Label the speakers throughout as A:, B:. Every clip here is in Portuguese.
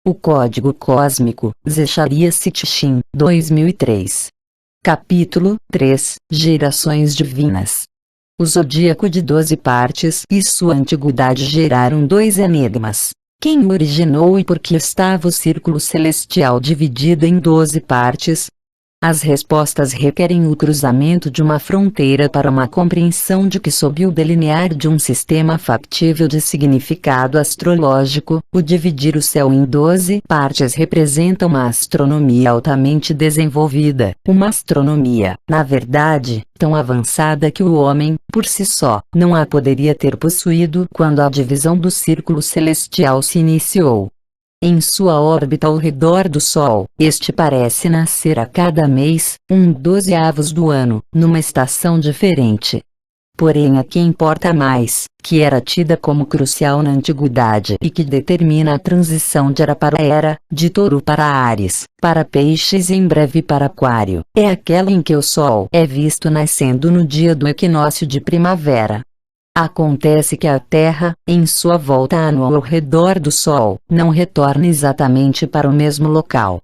A: O Código Cósmico, Zecharia Sitchin, 2003. Capítulo 3, Gerações Divinas. O zodíaco de 12 partes e sua antiguidade geraram dois enigmas. Quem o originou e por que estava o círculo celestial dividido em 12 partes? As respostas requerem o cruzamento de uma fronteira para uma compreensão de que, sob o delinear de um sistema factível de significado astrológico, o dividir o céu em 12 partes representa uma astronomia altamente desenvolvida, uma astronomia, na verdade, tão avançada que o homem, por si só, não a poderia ter possuído quando a divisão do círculo celestial se iniciou. Em sua órbita ao redor do Sol, este parece nascer a cada mês, 1/12 do ano, numa estação diferente. Porém a que importa mais, que era tida como crucial na antiguidade e que determina a transição de Era para Era, de Touro para Áries, para Peixes e em breve para Aquário, é aquela em que o Sol é visto nascendo no dia do equinócio de primavera. Acontece que a Terra, em sua volta anual ao redor do Sol, não retorna exatamente para o mesmo local.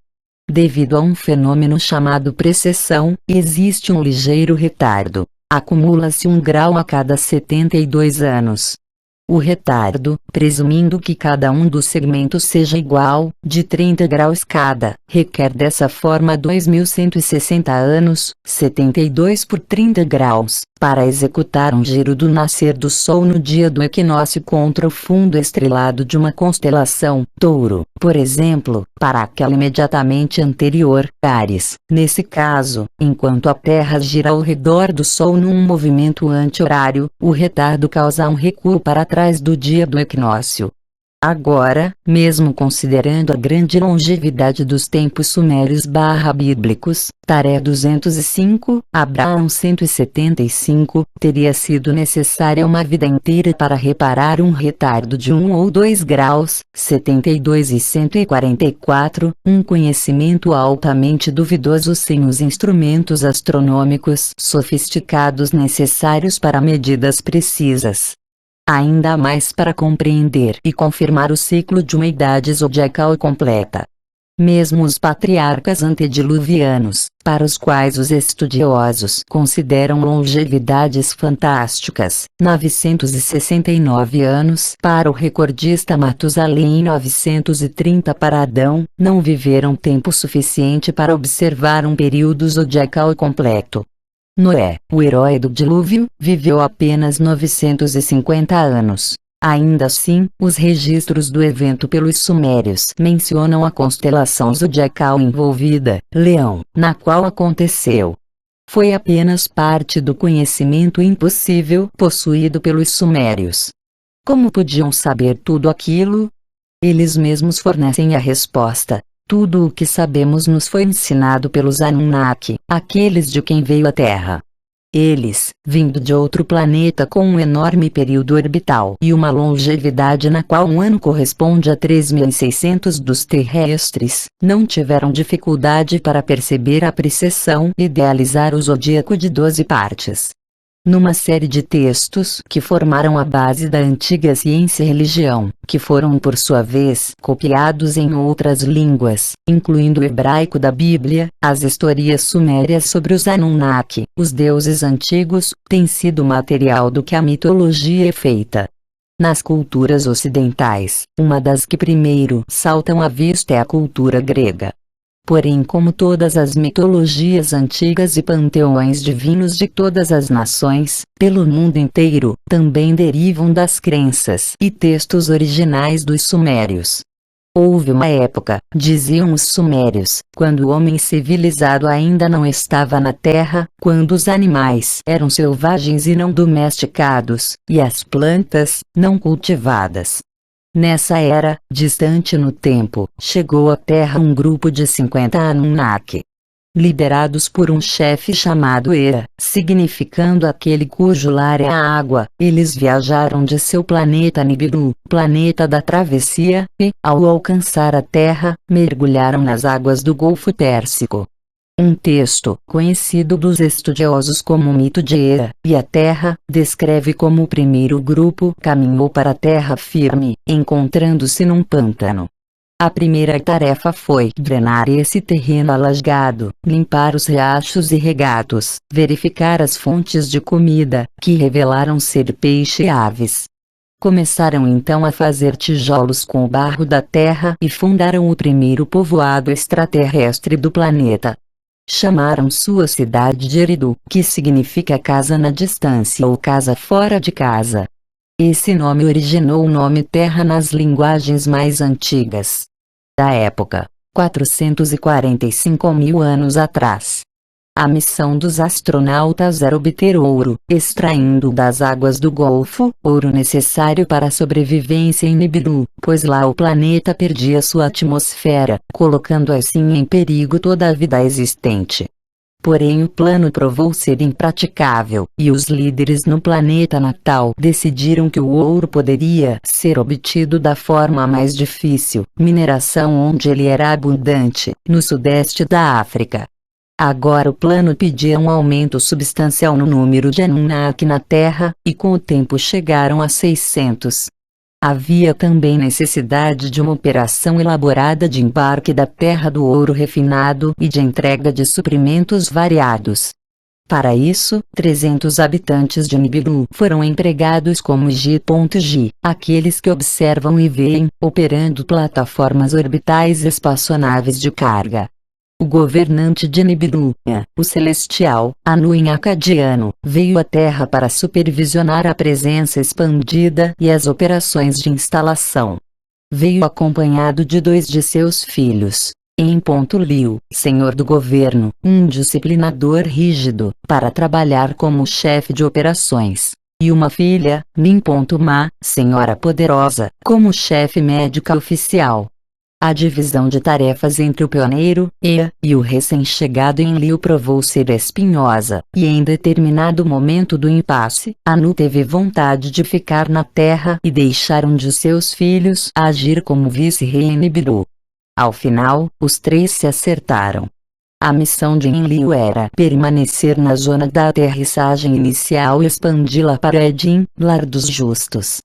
A: Devido a um fenômeno chamado precessão, existe um ligeiro retardo. Acumula-se 1 grau a cada 72 anos. O retardo, presumindo que cada um dos segmentos seja igual, de 30 graus cada, requer dessa forma 2160 anos, 72 por 30 graus, para executar um giro do nascer do Sol no dia do equinócio contra o fundo estrelado de uma constelação, Touro, por exemplo, para aquela imediatamente anterior, Áries. Nesse caso, enquanto a Terra gira ao redor do Sol num movimento anti-horário, o retardo causa um recuo para trás do dia do equinócio. Agora, mesmo considerando a grande longevidade dos tempos sumérios/bíblicos, Taré 205, Abraão 175, teria sido necessária uma vida inteira para reparar um retardo de 1 ou 2 graus, 72 e 144, um conhecimento altamente duvidoso sem os instrumentos astronômicos sofisticados necessários para medidas precisas. Ainda mais para compreender e confirmar o ciclo de uma idade zodiacal completa. Mesmo os patriarcas antediluvianos, para os quais os estudiosos consideram longevidades fantásticas, 969 anos para o recordista Matusalém e 930 para Adão, não viveram tempo suficiente para observar um período zodiacal completo. Noé, o herói do dilúvio, viveu apenas 950 anos. Ainda assim, os registros do evento pelos sumérios mencionam a constelação zodiacal envolvida, Leão, na qual aconteceu. Foi apenas parte do conhecimento impossível possuído pelos sumérios. Como podiam saber tudo aquilo? Eles mesmos fornecem a resposta. Tudo o que sabemos nos foi ensinado pelos Anunnaki, aqueles de quem veio a Terra. Eles, vindo de outro planeta com um enorme período orbital e uma longevidade na qual um ano corresponde a 3.600 dos terrestres, não tiveram dificuldade para perceber a precessão e idealizar o zodíaco de 12 partes. Numa série de textos que formaram a base da antiga ciência e religião, que foram por sua vez copiados em outras línguas, incluindo o hebraico da Bíblia, as historias sumérias sobre os Anunnaki, os deuses antigos, têm sido material do que a mitologia é feita. Nas culturas ocidentais, uma das que primeiro saltam à vista é a cultura grega. Porém, como todas as mitologias antigas e panteões divinos de todas as nações, pelo mundo inteiro, também derivam das crenças e textos originais dos sumérios. Houve uma época, diziam os sumérios, quando o homem civilizado ainda não estava na terra, quando os animais eram selvagens e não domesticados, e as plantas, não cultivadas. Nessa era, distante no tempo, chegou à Terra um grupo de 50 Anunnaki. Liderados por um chefe chamado Era, significando aquele cujo lar é a água, eles viajaram de seu planeta Nibiru, planeta da travessia, e, ao alcançar a Terra, mergulharam nas águas do Golfo Pérsico. Um texto, conhecido dos estudiosos como o mito de Era e a Terra, descreve como o primeiro grupo caminhou para a terra firme, encontrando-se num pântano. A primeira tarefa foi drenar esse terreno alagado, limpar os riachos e regatos, verificar as fontes de comida, que revelaram ser peixe e aves. Começaram então a fazer tijolos com o barro da terra e fundaram o primeiro povoado extraterrestre do planeta. Chamaram sua cidade de Eridu, que significa casa na distância ou casa fora de casa. Esse nome originou o nome Terra nas linguagens mais antigas da época, 445 mil anos atrás. A missão dos astronautas era obter ouro, extraindo das águas do Golfo, ouro necessário para a sobrevivência em Nibiru, pois lá o planeta perdia sua atmosfera, colocando assim em perigo toda a vida existente. Porém o plano provou ser impraticável, e os líderes no planeta natal decidiram que o ouro poderia ser obtido da forma mais difícil, mineração onde ele era abundante, no sudeste da África. Agora o plano pedia um aumento substancial no número de Anunnaki na Terra, e com o tempo chegaram a 600. Havia também necessidade de uma operação elaborada de embarque da terra do ouro refinado e de entrega de suprimentos variados. Para isso, 300 habitantes de Nibiru foram empregados como G.G, aqueles que observam e veem, operando plataformas orbitais e espaçonaves de carga. O governante de Nibiru, o celestial, Anu em acadiano, veio à Terra para supervisionar a presença expandida e as operações de instalação. Veio acompanhado de 2 de seus filhos. Liu, senhor do governo, um disciplinador rígido, para trabalhar como chefe de operações. E uma filha, Ma, senhora poderosa, como chefe médica oficial. A divisão de tarefas entre o pioneiro, e o recém-chegado Enlil provou ser espinhosa, e em determinado momento do impasse, Anu teve vontade de ficar na Terra e deixar um de seus filhos agir como vice-rei em Nibiru. Ao final, os 3 se acertaram. A missão de Enlil era permanecer na zona da aterrissagem inicial e expandi-la para Edin, lar dos justos.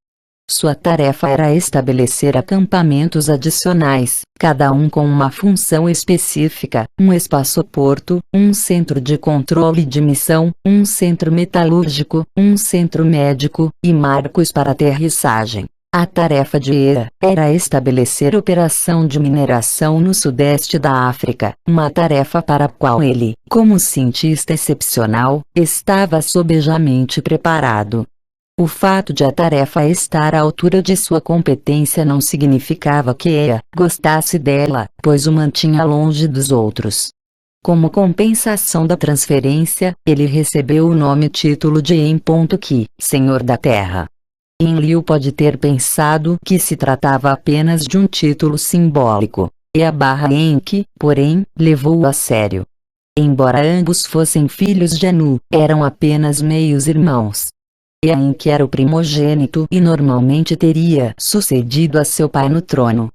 A: Sua tarefa era estabelecer acampamentos adicionais, cada um com uma função específica, um espaçoporto, um centro de controle de missão, um centro metalúrgico, um centro médico, e marcos para aterrissagem. A tarefa de Hera era estabelecer operação de mineração no sudeste da África, uma tarefa para a qual ele, como cientista excepcional, estava sobejamente preparado. O fato de a tarefa estar à altura de sua competência não significava que Ea gostasse dela, pois o mantinha longe dos outros. Como compensação da transferência, ele recebeu o nome e título de Enki, Senhor da Terra. Enlil pode ter pensado que se tratava apenas de um título simbólico. Enki, porém, levou-o a sério. Embora ambos fossem filhos de Anu, eram apenas meios-irmãos. Enki era o primogênito e normalmente teria sucedido a seu pai no trono.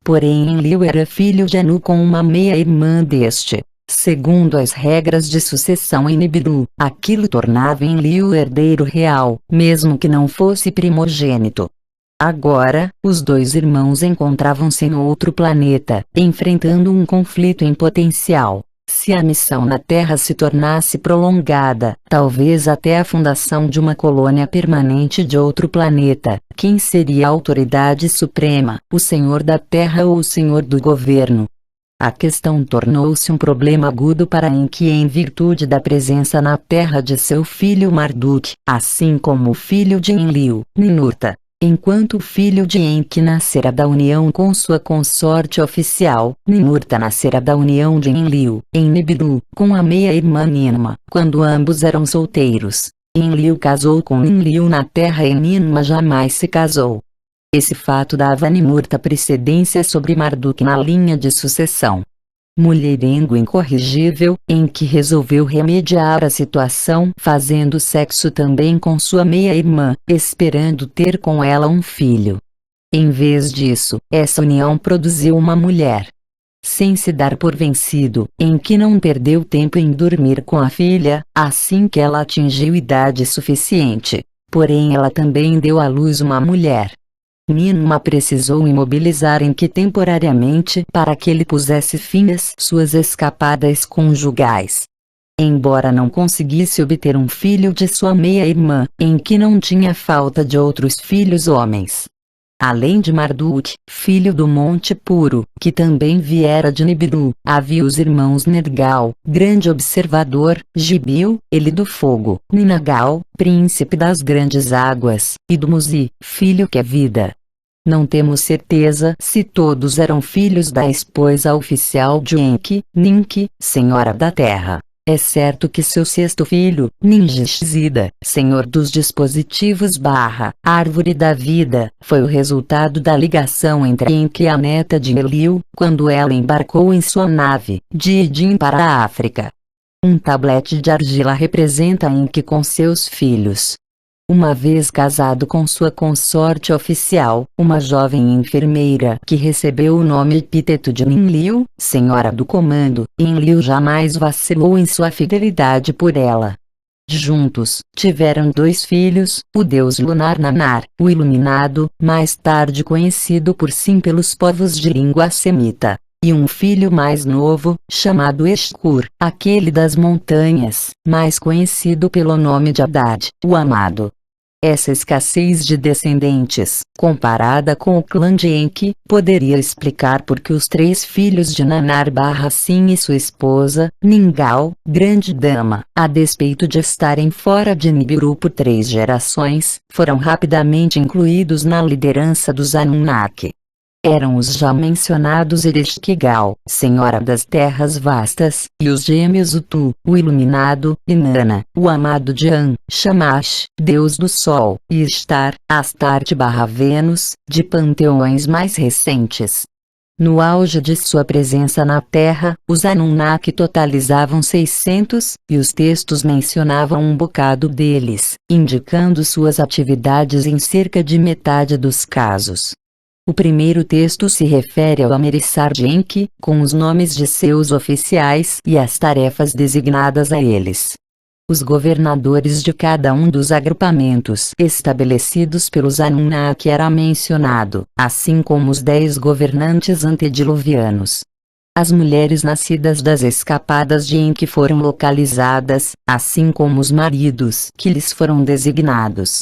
A: Porém Enlil era filho de Anu com uma meia-irmã deste. Segundo as regras de sucessão em Nibiru, aquilo tornava Enlil o herdeiro real, mesmo que não fosse primogênito. Agora, os 2 irmãos encontravam-se em outro planeta, enfrentando um conflito em potencial. Se a missão na Terra se tornasse prolongada, talvez até a fundação de uma colônia permanente de outro planeta, quem seria a autoridade suprema, o Senhor da Terra ou o Senhor do Governo? A questão tornou-se um problema agudo para Enki em virtude da presença na Terra de seu filho Marduk, assim como o filho de Enlil, Ninurta. Enquanto o filho de Enki nascera da união com sua consorte oficial, Ninurta nascera da união de Enlil, em Nibiru, com a meia-irmã Ninma, quando ambos eram solteiros. Enlil casou com Enlil na Terra e Ninma jamais se casou. Esse fato dava a Ninurta precedência sobre Marduk na linha de sucessão. Mulherengo incorrigível, Enki resolveu remediar a situação fazendo sexo também com sua meia-irmã, esperando ter com ela um filho. Em vez disso, essa união produziu uma mulher. Sem se dar por vencido, Enki não perdeu tempo em dormir com a filha, assim que ela atingiu idade suficiente. Porém ela também deu à luz uma mulher. Ninma precisou imobilizar Enki temporariamente para que ele pusesse fim às suas escapadas conjugais. Embora não conseguisse obter um filho de sua meia-irmã, Enki não tinha falta de outros filhos homens. Além de Marduk, filho do Monte Puro, que também viera de Nibiru, havia os irmãos Nergal, grande observador, Gibil, ele do fogo, Ninagal, príncipe das grandes águas, e Dumuzi, filho que é vida. Não temos certeza se todos eram filhos da esposa oficial de Enki, Ninki, senhora da terra. É certo que seu sexto filho, Ninjishzida, senhor dos dispositivos / árvore da vida, foi o resultado da ligação entre Enki e a neta de Enlil, quando ela embarcou em sua nave, de Idin para a África. Um tablete de argila representa Enki com seus filhos. Uma vez casado com sua consorte oficial, uma jovem enfermeira que recebeu o nome epíteto de Enlil, Senhora do Comando, Enlil jamais vacilou em sua fidelidade por ela. Juntos, tiveram 2 filhos, o deus lunar Nanar, o Iluminado, mais tarde conhecido por sim pelos povos de língua semita, e um filho mais novo, chamado Eshkur, aquele das montanhas, mais conhecido pelo nome de Haddad, o Amado. Essa escassez de descendentes, comparada com o clã de Enki, poderia explicar por que os 3 filhos de Nanar/Sim e sua esposa, Ningal, grande dama, a despeito de estarem fora de Nibiru por 3 gerações, foram rapidamente incluídos na liderança dos Anunnaki. Eram os já mencionados Ereshkigal, senhora das terras vastas, e os gêmeos Utu, o iluminado, Inanna, o amado de An, Shamash, deus do sol, e Ishtar, Astarte/Vênus, de panteões mais recentes. No auge de sua presença na Terra, os Anunnaki totalizavam 600, e os textos mencionavam um bocado deles, indicando suas atividades em cerca de metade dos casos. O primeiro texto se refere ao Amerissar de Enki, com os nomes de seus oficiais e as tarefas designadas a eles. Os governadores de cada um dos agrupamentos estabelecidos pelos Anunnaki era mencionado, assim como os 10 governantes antediluvianos. As mulheres nascidas das escapadas de Enki foram localizadas, assim como os maridos que lhes foram designados.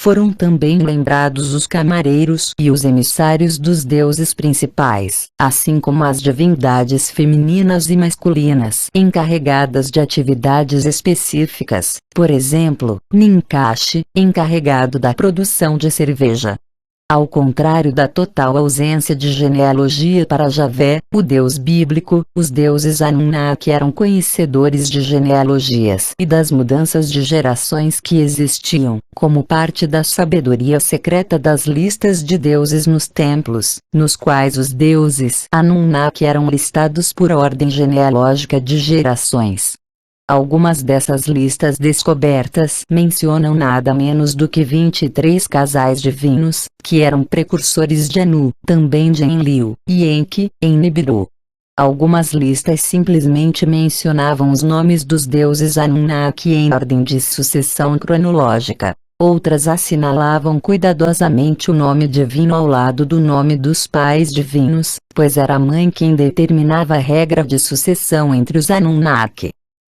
A: Foram também lembrados os camareiros e os emissários dos deuses principais, assim como as divindades femininas e masculinas encarregadas de atividades específicas, por exemplo, Ninkashi, encarregado da produção de cerveja. Ao contrário da total ausência de genealogia para Javé, o deus bíblico, os deuses Anunnaki eram conhecedores de genealogias e das mudanças de gerações que existiam, como parte da sabedoria secreta das listas de deuses nos templos, nos quais os deuses Anunnaki eram listados por ordem genealógica de gerações. Algumas dessas listas descobertas mencionam nada menos do que 23 casais divinos, que eram precursores de Anu, também de Enlil, e Enki, em Nibiru. Algumas listas simplesmente mencionavam os nomes dos deuses Anunnaki em ordem de sucessão cronológica. Outras assinalavam cuidadosamente o nome divino ao lado do nome dos pais divinos, pois era a mãe quem determinava a regra de sucessão entre os Anunnaki.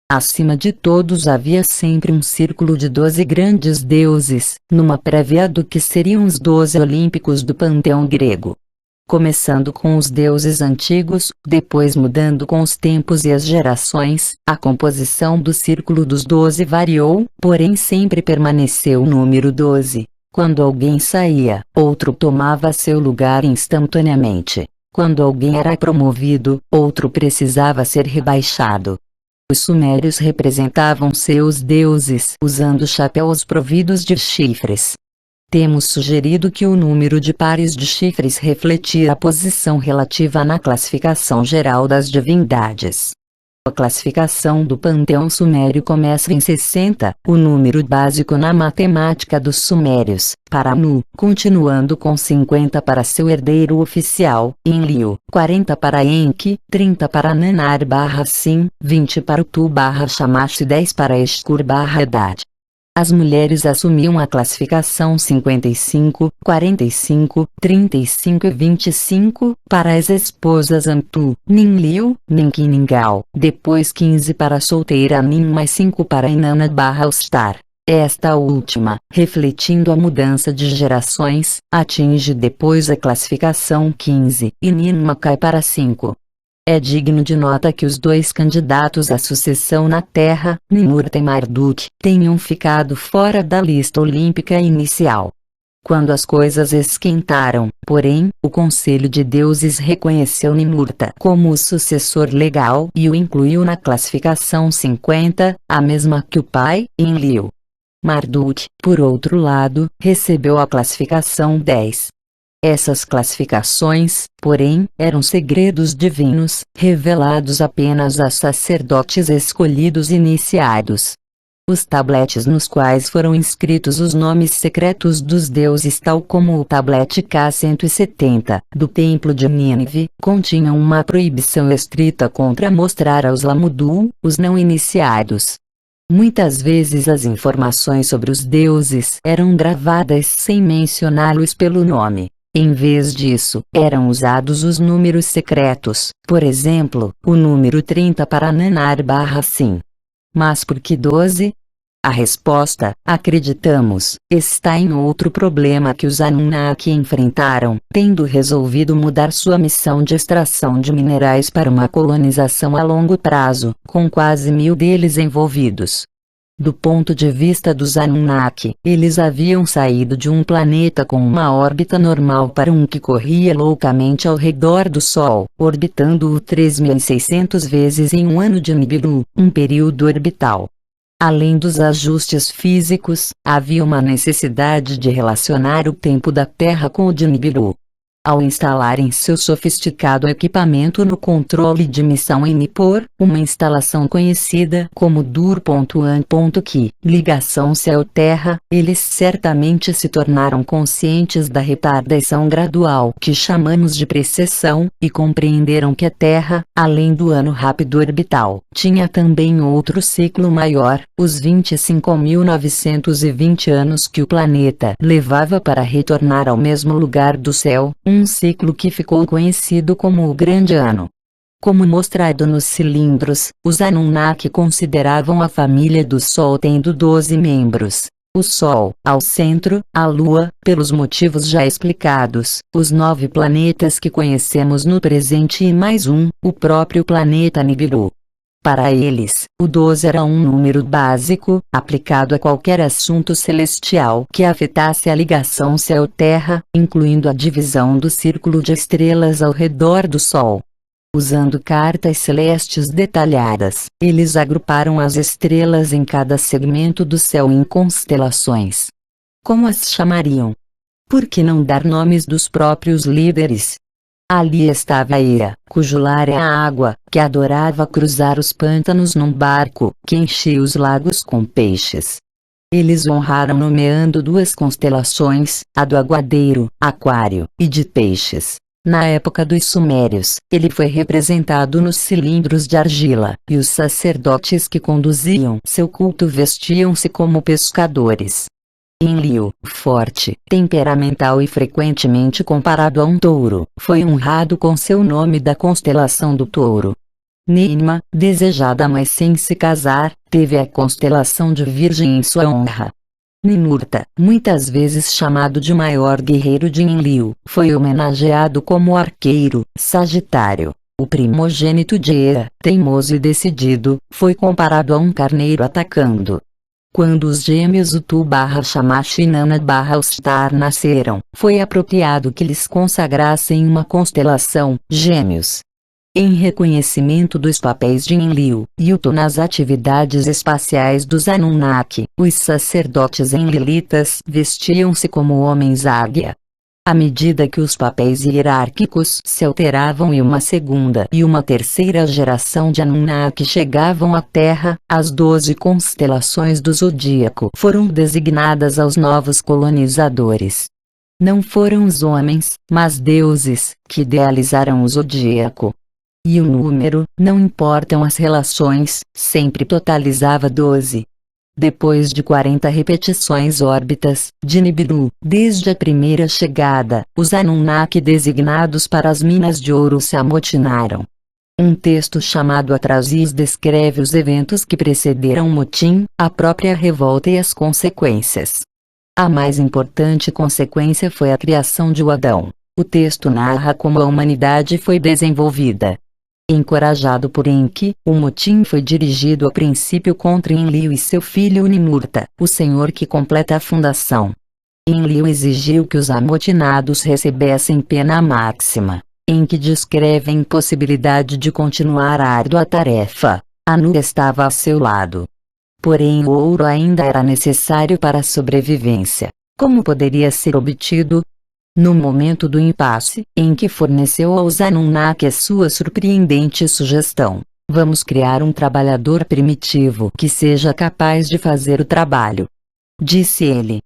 A: Acima de todos havia sempre um círculo de 12 grandes deuses, numa prévia do que seriam os 12 olímpicos do panteão grego. Começando com os deuses antigos, depois mudando com os tempos e as gerações, a composição do círculo dos 12 variou, porém sempre permaneceu o número 12. Quando alguém saía, outro tomava seu lugar instantaneamente. Quando alguém era promovido, outro precisava ser rebaixado. Os sumérios representavam seus deuses usando chapéus providos de chifres. Temos sugerido que o número de pares de chifres refletia a posição relativa na classificação geral das divindades. A classificação do panteão sumério começa em 60, o número básico na matemática dos sumérios, para Anu, continuando com 50 para seu herdeiro oficial, Enlil, 40 para Enki, 30 para Nanar/Sim, 20 para Utu/Shamash e 10 para Eshkur/Haddad. As mulheres assumiam a classificação 55, 45, 35 e 25, para as esposas Antu, Ninliu, Ninkin Ningao, depois 15 para a solteira Nin mais 5 para Inanna/Ustar. Esta última, refletindo a mudança de gerações, atinge depois a classificação 15 e Ninma cai para 5. É digno de nota que os dois candidatos à sucessão na Terra, Ninurta e Marduk, tenham ficado fora da lista olímpica inicial. Quando as coisas esquentaram, porém, o Conselho de Deuses reconheceu Ninurta como o sucessor legal e o incluiu na classificação 50, a mesma que o pai, Enlil. Marduk, por outro lado, recebeu a classificação 10. Essas classificações, porém, eram segredos divinos, revelados apenas a sacerdotes escolhidos e iniciados. Os tabletes nos quais foram inscritos os nomes secretos dos deuses, tal como o tablete K-170, do Templo de Nínive, continham uma proibição estrita contra mostrar aos Lamudul, os não iniciados. Muitas vezes as informações sobre os deuses eram gravadas sem mencioná-los pelo nome. Em vez disso, eram usados os números secretos, por exemplo, o número 30 para Nanar/Sim. Mas por que 12? A resposta, acreditamos, está em outro problema que os Anunnaki enfrentaram, tendo resolvido mudar sua missão de extração de minerais para uma colonização a longo prazo, com quase 1000 deles envolvidos. Do ponto de vista dos Anunnaki, eles haviam saído de um planeta com uma órbita normal para um que corria loucamente ao redor do Sol, orbitando-o 3.600 vezes em um ano de Nibiru, um período orbital. Além dos ajustes físicos, havia uma necessidade de relacionar o tempo da Terra com o de Nibiru. Ao instalarem seu sofisticado equipamento no controle de missão em Nippur, uma instalação conhecida como Dur.an.Ki, ligação céu-terra, eles certamente se tornaram conscientes da retardação gradual que chamamos de precessão, e compreenderam que a Terra, além do ano rápido orbital, tinha também outro ciclo maior, os 25.920 anos que o planeta levava para retornar ao mesmo lugar do céu, um ciclo que ficou conhecido como o Grande Ano. Como mostrado nos cilindros, os Anunnaki consideravam a família do Sol tendo 12 membros. O Sol, ao centro, a Lua, pelos motivos já explicados, os 9 planetas que conhecemos no presente e mais um, o próprio planeta Nibiru. Para eles, o 12 era um número básico, aplicado a qualquer assunto celestial que afetasse a ligação céu-terra, incluindo a divisão do círculo de estrelas ao redor do Sol. Usando cartas celestes detalhadas, eles agruparam as estrelas em cada segmento do céu em constelações. Como as chamariam? Por que não dar nomes dos próprios líderes? Ali estava Ea, cujo lar é a água, que adorava cruzar os pântanos num barco, que enchia os lagos com peixes. Eles honraram nomeando 2 constelações, a do aguadeiro, Aquário, e de peixes. Na época dos Sumérios, ele foi representado nos cilindros de argila, e os sacerdotes que conduziam seu culto vestiam-se como pescadores. Enlil, forte, temperamental e frequentemente comparado a um touro, foi honrado com seu nome da constelação do touro. Ninma, desejada mas sem se casar, teve a constelação de Virgem em sua honra. Ninurta, muitas vezes chamado de maior guerreiro de Enlil, foi homenageado como arqueiro, Sagitário. O primogênito de Ea, teimoso e decidido, foi comparado a um carneiro atacando. Quando os gêmeos Utu/Shamash e Nanna/Ustar nasceram, foi apropriado que lhes consagrassem uma constelação, Gêmeos. Em reconhecimento dos papéis de Enlil e Utu nas atividades espaciais dos Anunnaki, os sacerdotes enlilitas vestiam-se como homens águia. À medida que os papéis hierárquicos se alteravam e uma segunda e uma terceira geração de Anunnaki chegavam à Terra, as 12 constelações do zodíaco foram designadas aos novos colonizadores. Não foram os homens, mas deuses, que idealizaram o zodíaco. E o número, não importam as relações, sempre totalizava 12. Depois de 40 repetições órbitas de Nibiru, desde a primeira chegada, os Anunnaki designados para as minas de ouro se amotinaram. Um texto chamado Atrasis descreve os eventos que precederam o motim, a própria revolta e as consequências. A mais importante consequência foi a criação de Adão. O texto narra como a humanidade foi desenvolvida. Encorajado por Enki, o motim foi dirigido a princípio contra Enlil e seu filho Nimurta, o senhor que completa a fundação. Enlil exigiu que os amotinados recebessem pena máxima. Enki descreve a impossibilidade de continuar a árdua tarefa. Anu estava a seu lado. Porém o ouro ainda era necessário para a sobrevivência. Como poderia ser obtido? No momento do impasse, Enki forneceu aos Anunnaki a sua surpreendente sugestão: vamos criar um trabalhador primitivo que seja capaz de fazer o trabalho. Disse ele.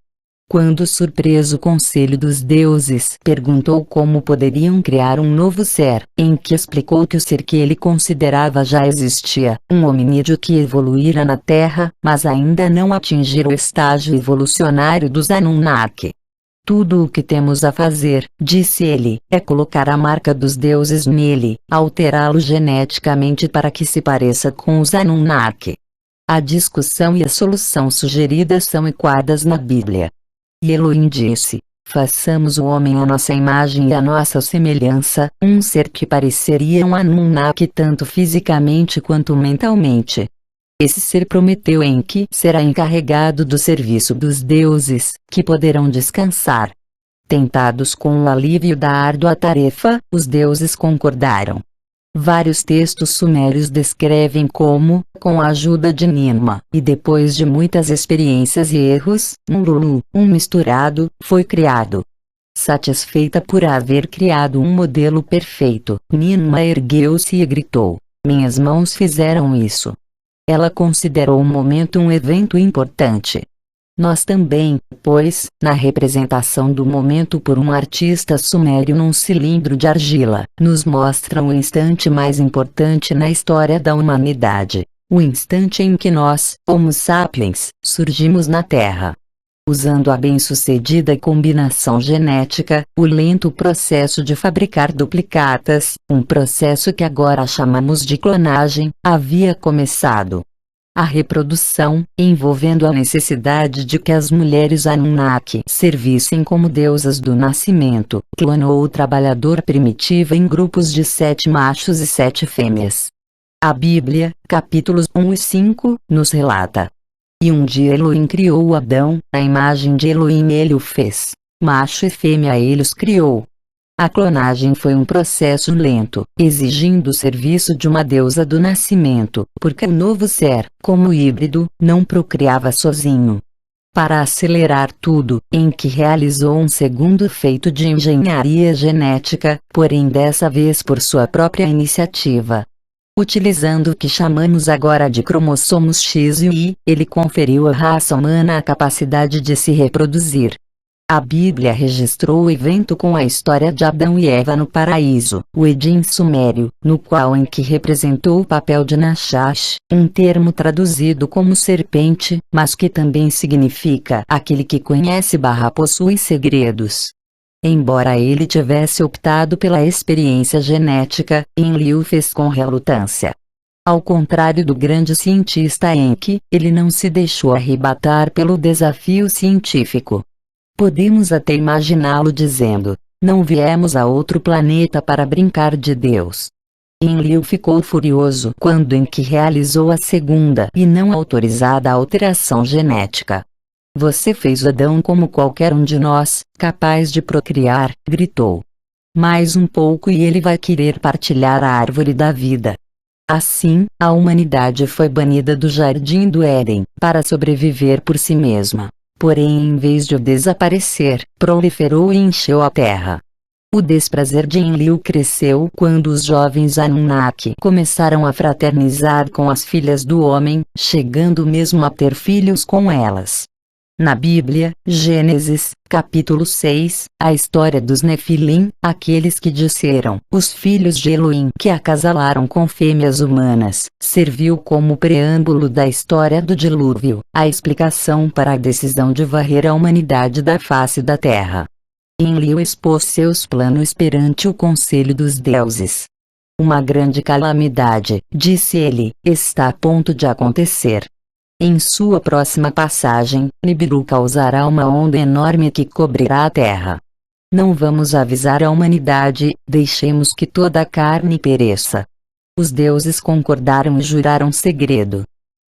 A: Quando surpreso o Conselho dos Deuses perguntou como poderiam criar um novo ser, Enki explicou que o ser que ele considerava já existia, um hominídeo que evoluíra na Terra, mas ainda não atingira o estágio evolucionário dos Anunnaki. Tudo o que temos a fazer, disse ele, é colocar a marca dos deuses nele, alterá-lo geneticamente para que se pareça com os Anunnaki. A discussão e a solução sugeridas são equadas na Bíblia. E Elohim disse: façamos o homem à nossa imagem e à nossa semelhança, um ser que pareceria um Anunnaki tanto fisicamente quanto mentalmente. Esse ser prometeu Enki será encarregado do serviço dos deuses, que poderão descansar. Tentados com o alívio da árdua tarefa, os deuses concordaram. Vários textos sumérios descrevem como, com a ajuda de Ninma, e depois de muitas experiências e erros, um Lulu, um misturado, foi criado. Satisfeita por haver criado um modelo perfeito, Ninma ergueu-se e gritou: minhas mãos fizeram isso. Ela considerou o momento um evento importante. Nós também, pois, na representação do momento por um artista sumério num cilindro de argila, nos mostram o instante mais importante na história da humanidade, o instante em que nós, Homo sapiens, surgimos na Terra. Usando a bem-sucedida combinação genética, o lento processo de fabricar duplicatas, um processo que agora chamamos de clonagem, havia começado. A reprodução, envolvendo a necessidade de que as mulheres Anunnaki servissem como deusas do nascimento, clonou o trabalhador primitivo em grupos de 7 machos e 7 fêmeas. A Bíblia, capítulos 1 e 5, nos relata: e um dia Elohim criou Adão, a imagem de Elohim ele o fez. Macho e fêmea ele os criou. A clonagem foi um processo lento, exigindo o serviço de uma deusa do nascimento, porque o novo ser, como híbrido, não procriava sozinho. Para acelerar tudo, Enki realizou um segundo feito de engenharia genética, porém dessa vez por sua própria iniciativa. Utilizando o que chamamos agora de cromossomos X e Y, ele conferiu à raça humana a capacidade de se reproduzir. A Bíblia registrou o evento com a história de Adão e Eva no paraíso, o Edim sumério, no qual Enki representou o papel de Nachash, um termo traduzido como serpente, mas que também significa aquele que conhece/possui segredos. Embora ele tivesse optado pela experiência genética, Enlil fez com relutância. Ao contrário do grande cientista Enki, ele não se deixou arrebatar pelo desafio científico. Podemos até imaginá-lo dizendo: não viemos a outro planeta para brincar de Deus. Enlil ficou furioso quando Enki realizou a segunda e não autorizada alteração genética. Você fez Adão como qualquer um de nós, capaz de procriar, gritou. Mais um pouco e ele vai querer partilhar a árvore da vida. Assim, a humanidade foi banida do jardim do Éden, para sobreviver por si mesma. Porém, em vez de desaparecer, proliferou e encheu a terra. O desprazer de Enlil cresceu quando os jovens Anunnaki começaram a fraternizar com as filhas do homem, chegando mesmo a ter filhos com elas. Na Bíblia, Gênesis, capítulo 6, a história dos Nefilim, aqueles que disseram, os filhos de Elohim que acasalaram com fêmeas humanas, serviu como preâmbulo da história do dilúvio, a explicação para a decisão de varrer a humanidade da face da terra. Enlil expôs seus planos perante o conselho dos deuses. Uma grande calamidade, disse ele, está a ponto de acontecer. Em sua próxima passagem, Nibiru causará uma onda enorme que cobrirá a terra. Não vamos avisar a humanidade, deixemos que toda a carne pereça. Os deuses concordaram e juraram segredo.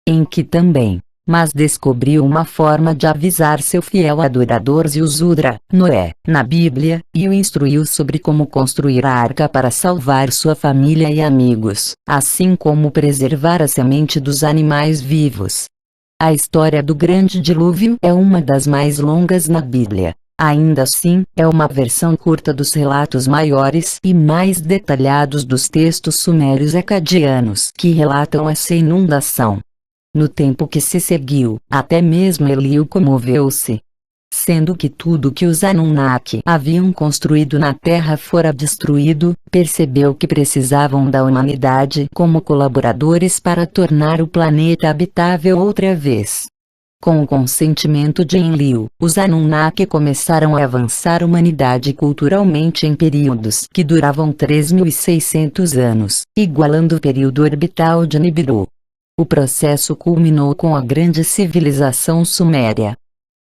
A: Enki também, mas descobriu uma forma de avisar seu fiel adorador Ziusudra, Noé, na Bíblia, e o instruiu sobre como construir a arca para salvar sua família e amigos, assim como preservar a semente dos animais vivos. A história do grande dilúvio é uma das mais longas na Bíblia. Ainda assim, é uma versão curta dos relatos maiores e mais detalhados dos textos sumérios acadianos que relatam essa inundação. No tempo que se seguiu, até mesmo Enlil comoveu-se. Sendo que tudo que os Anunnaki haviam construído na Terra fora destruído, percebeu que precisavam da humanidade como colaboradores para tornar o planeta habitável outra vez. Com o consentimento de Enlil, os Anunnaki começaram a avançar a humanidade culturalmente em períodos que duravam 3.600 anos, igualando o período orbital de Nibiru. O processo culminou com a grande civilização suméria.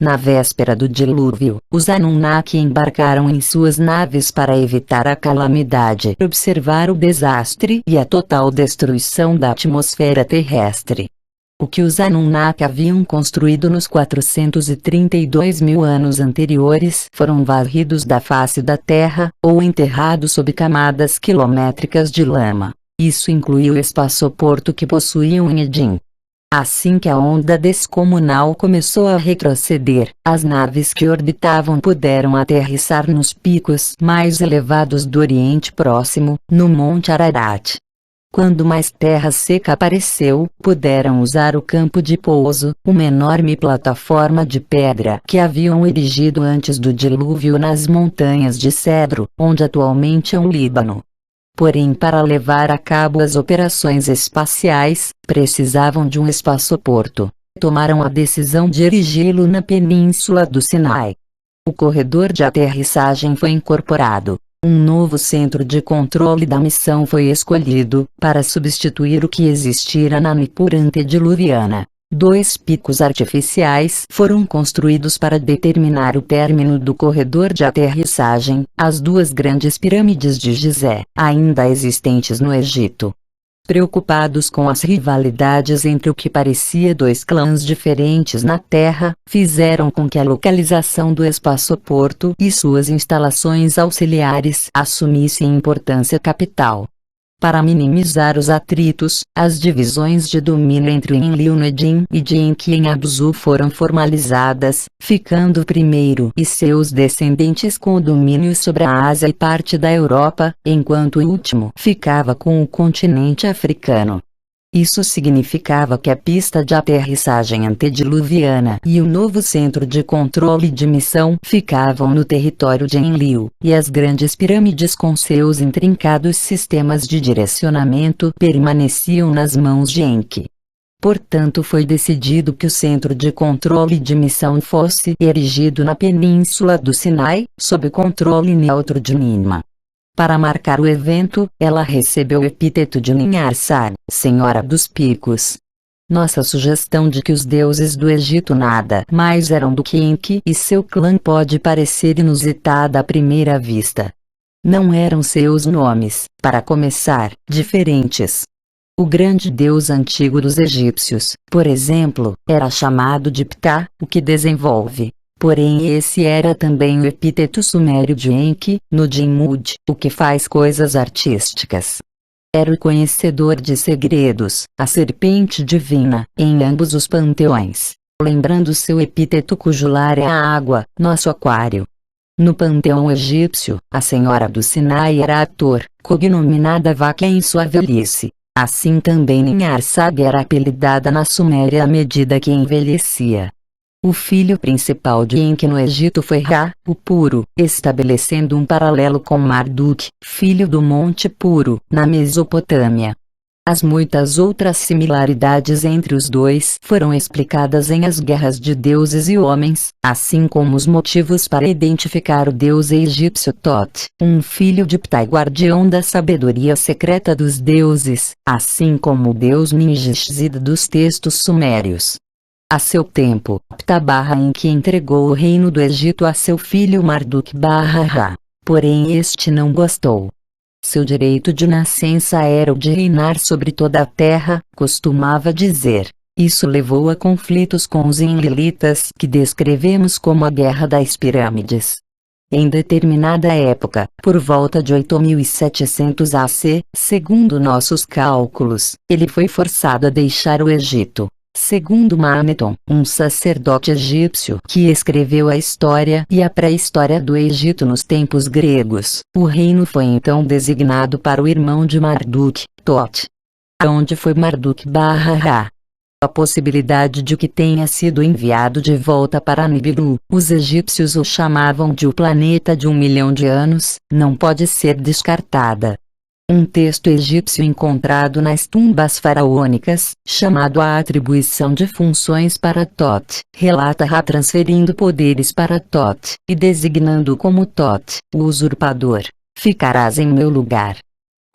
A: Na véspera do dilúvio, os Anunnaki embarcaram em suas naves para evitar a calamidade e observar o desastre e a total destruição da atmosfera terrestre. O que os Anunnaki haviam construído nos 432 mil anos anteriores foram varridos da face da Terra, ou enterrados sob camadas quilométricas de lama. Isso incluiu o espaçoporto que possuíam em Edim. Assim que a onda descomunal começou a retroceder, as naves que orbitavam puderam aterrissar nos picos mais elevados do Oriente Próximo, no Monte Ararat. Quando mais terra seca apareceu, puderam usar o campo de pouso, uma enorme plataforma de pedra que haviam erigido antes do dilúvio nas montanhas de Cedro, onde atualmente é o Líbano. Porém, para levar a cabo as operações espaciais, precisavam de um espaçoporto. Tomaram a decisão de erigi-lo na península do Sinai. O corredor de aterrissagem foi incorporado. Um novo centro de controle da missão foi escolhido, para substituir o que existira na Nippur antediluviana. 2 picos artificiais foram construídos para determinar o término do corredor de aterrissagem, as 2 grandes pirâmides de Gizé, ainda existentes no Egito. Preocupados com as rivalidades entre o que parecia 2 clãs diferentes na Terra, fizeram com que a localização do espaçoporto e suas instalações auxiliares assumissem importância capital. Para minimizar os atritos, as divisões de domínio entre Enlil no Edim e de Enki em Abzu foram formalizadas, ficando o primeiro e seus descendentes com o domínio sobre a Ásia e parte da Europa, enquanto o último ficava com o continente africano. Isso significava que a pista de aterrissagem antediluviana e o novo centro de controle de missão ficavam no território de Enlil, e as grandes pirâmides com seus intrincados sistemas de direcionamento permaneciam nas mãos de Enki. Portanto, foi decidido que o centro de controle de missão fosse erigido na península do Sinai, sob controle neutro de Ninma. Para marcar o evento, ela recebeu o epíteto de Ninharsar, Senhora dos Picos. Nossa sugestão de que os deuses do Egito nada mais eram do que Enki e seu clã pode parecer inusitada à primeira vista. Não eram seus nomes, para começar, diferentes. O grande deus antigo dos egípcios, por exemplo, era chamado de Ptah, o que desenvolve. Porém esse era também o epíteto sumério de Enki, no Dimud, o que faz coisas artísticas. Era o conhecedor de segredos, a serpente divina, em ambos os panteões, lembrando seu epíteto cujo lar é a água, nosso aquário. No panteão egípcio, a Senhora do Sinai era Ator, cognominada Vaca em sua velhice. Assim também Ninharsag era apelidada na Suméria à medida que envelhecia. O filho principal de Enki no Egito foi Ra, o Puro, estabelecendo um paralelo com Marduk, filho do Monte Puro, na Mesopotâmia. As muitas outras similaridades entre os dois foram explicadas em As Guerras de Deuses e Homens, assim como os motivos para identificar o deus egípcio Thoth, um filho de Ptah, guardião da sabedoria secreta dos deuses, assim como o deus Ningishzida dos textos sumérios. A seu tempo, Ptah-Enki entregou o reino do Egito a seu filho Marduk-Ra. Porém este não gostou. Seu direito de nascença era o de reinar sobre toda a terra, costumava dizer. Isso levou a conflitos com os Enlilitas, que descrevemos como a Guerra das Pirâmides. Em determinada época, por volta de 8700 AC, segundo nossos cálculos, ele foi forçado a deixar o Egito. Segundo Maneton, um sacerdote egípcio que escreveu a história e a pré-história do Egito nos tempos gregos, o reino foi então designado para o irmão de Marduk, Thoth. Onde foi Marduk-Ra? A possibilidade de que tenha sido enviado de volta para Nibiru, os egípcios o chamavam de o planeta de 1 milhão de anos, não pode ser descartada. Um texto egípcio encontrado nas tumbas faraônicas, chamado A Atribuição de Funções para Thoth, relata Ra transferindo poderes para Thoth, e designando como Thoth, o usurpador. Ficarás em meu lugar.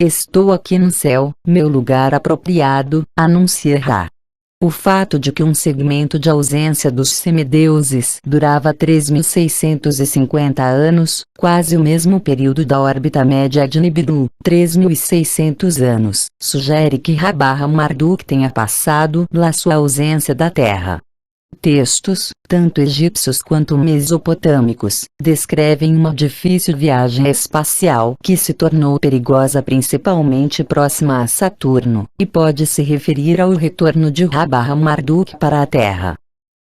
A: Estou aqui no céu, meu lugar apropriado, anuncia Ra. O fato de que um segmento de ausência dos semideuses durava 3.650 anos, quase o mesmo período da órbita média de Nibiru, 3.600 anos, sugere que Ra-Marduk tenha passado lá sua ausência da Terra. Textos, tanto egípcios quanto mesopotâmicos, descrevem uma difícil viagem espacial que se tornou perigosa principalmente próxima a Saturno, e pode se referir ao retorno de Ra-Marduk para a Terra.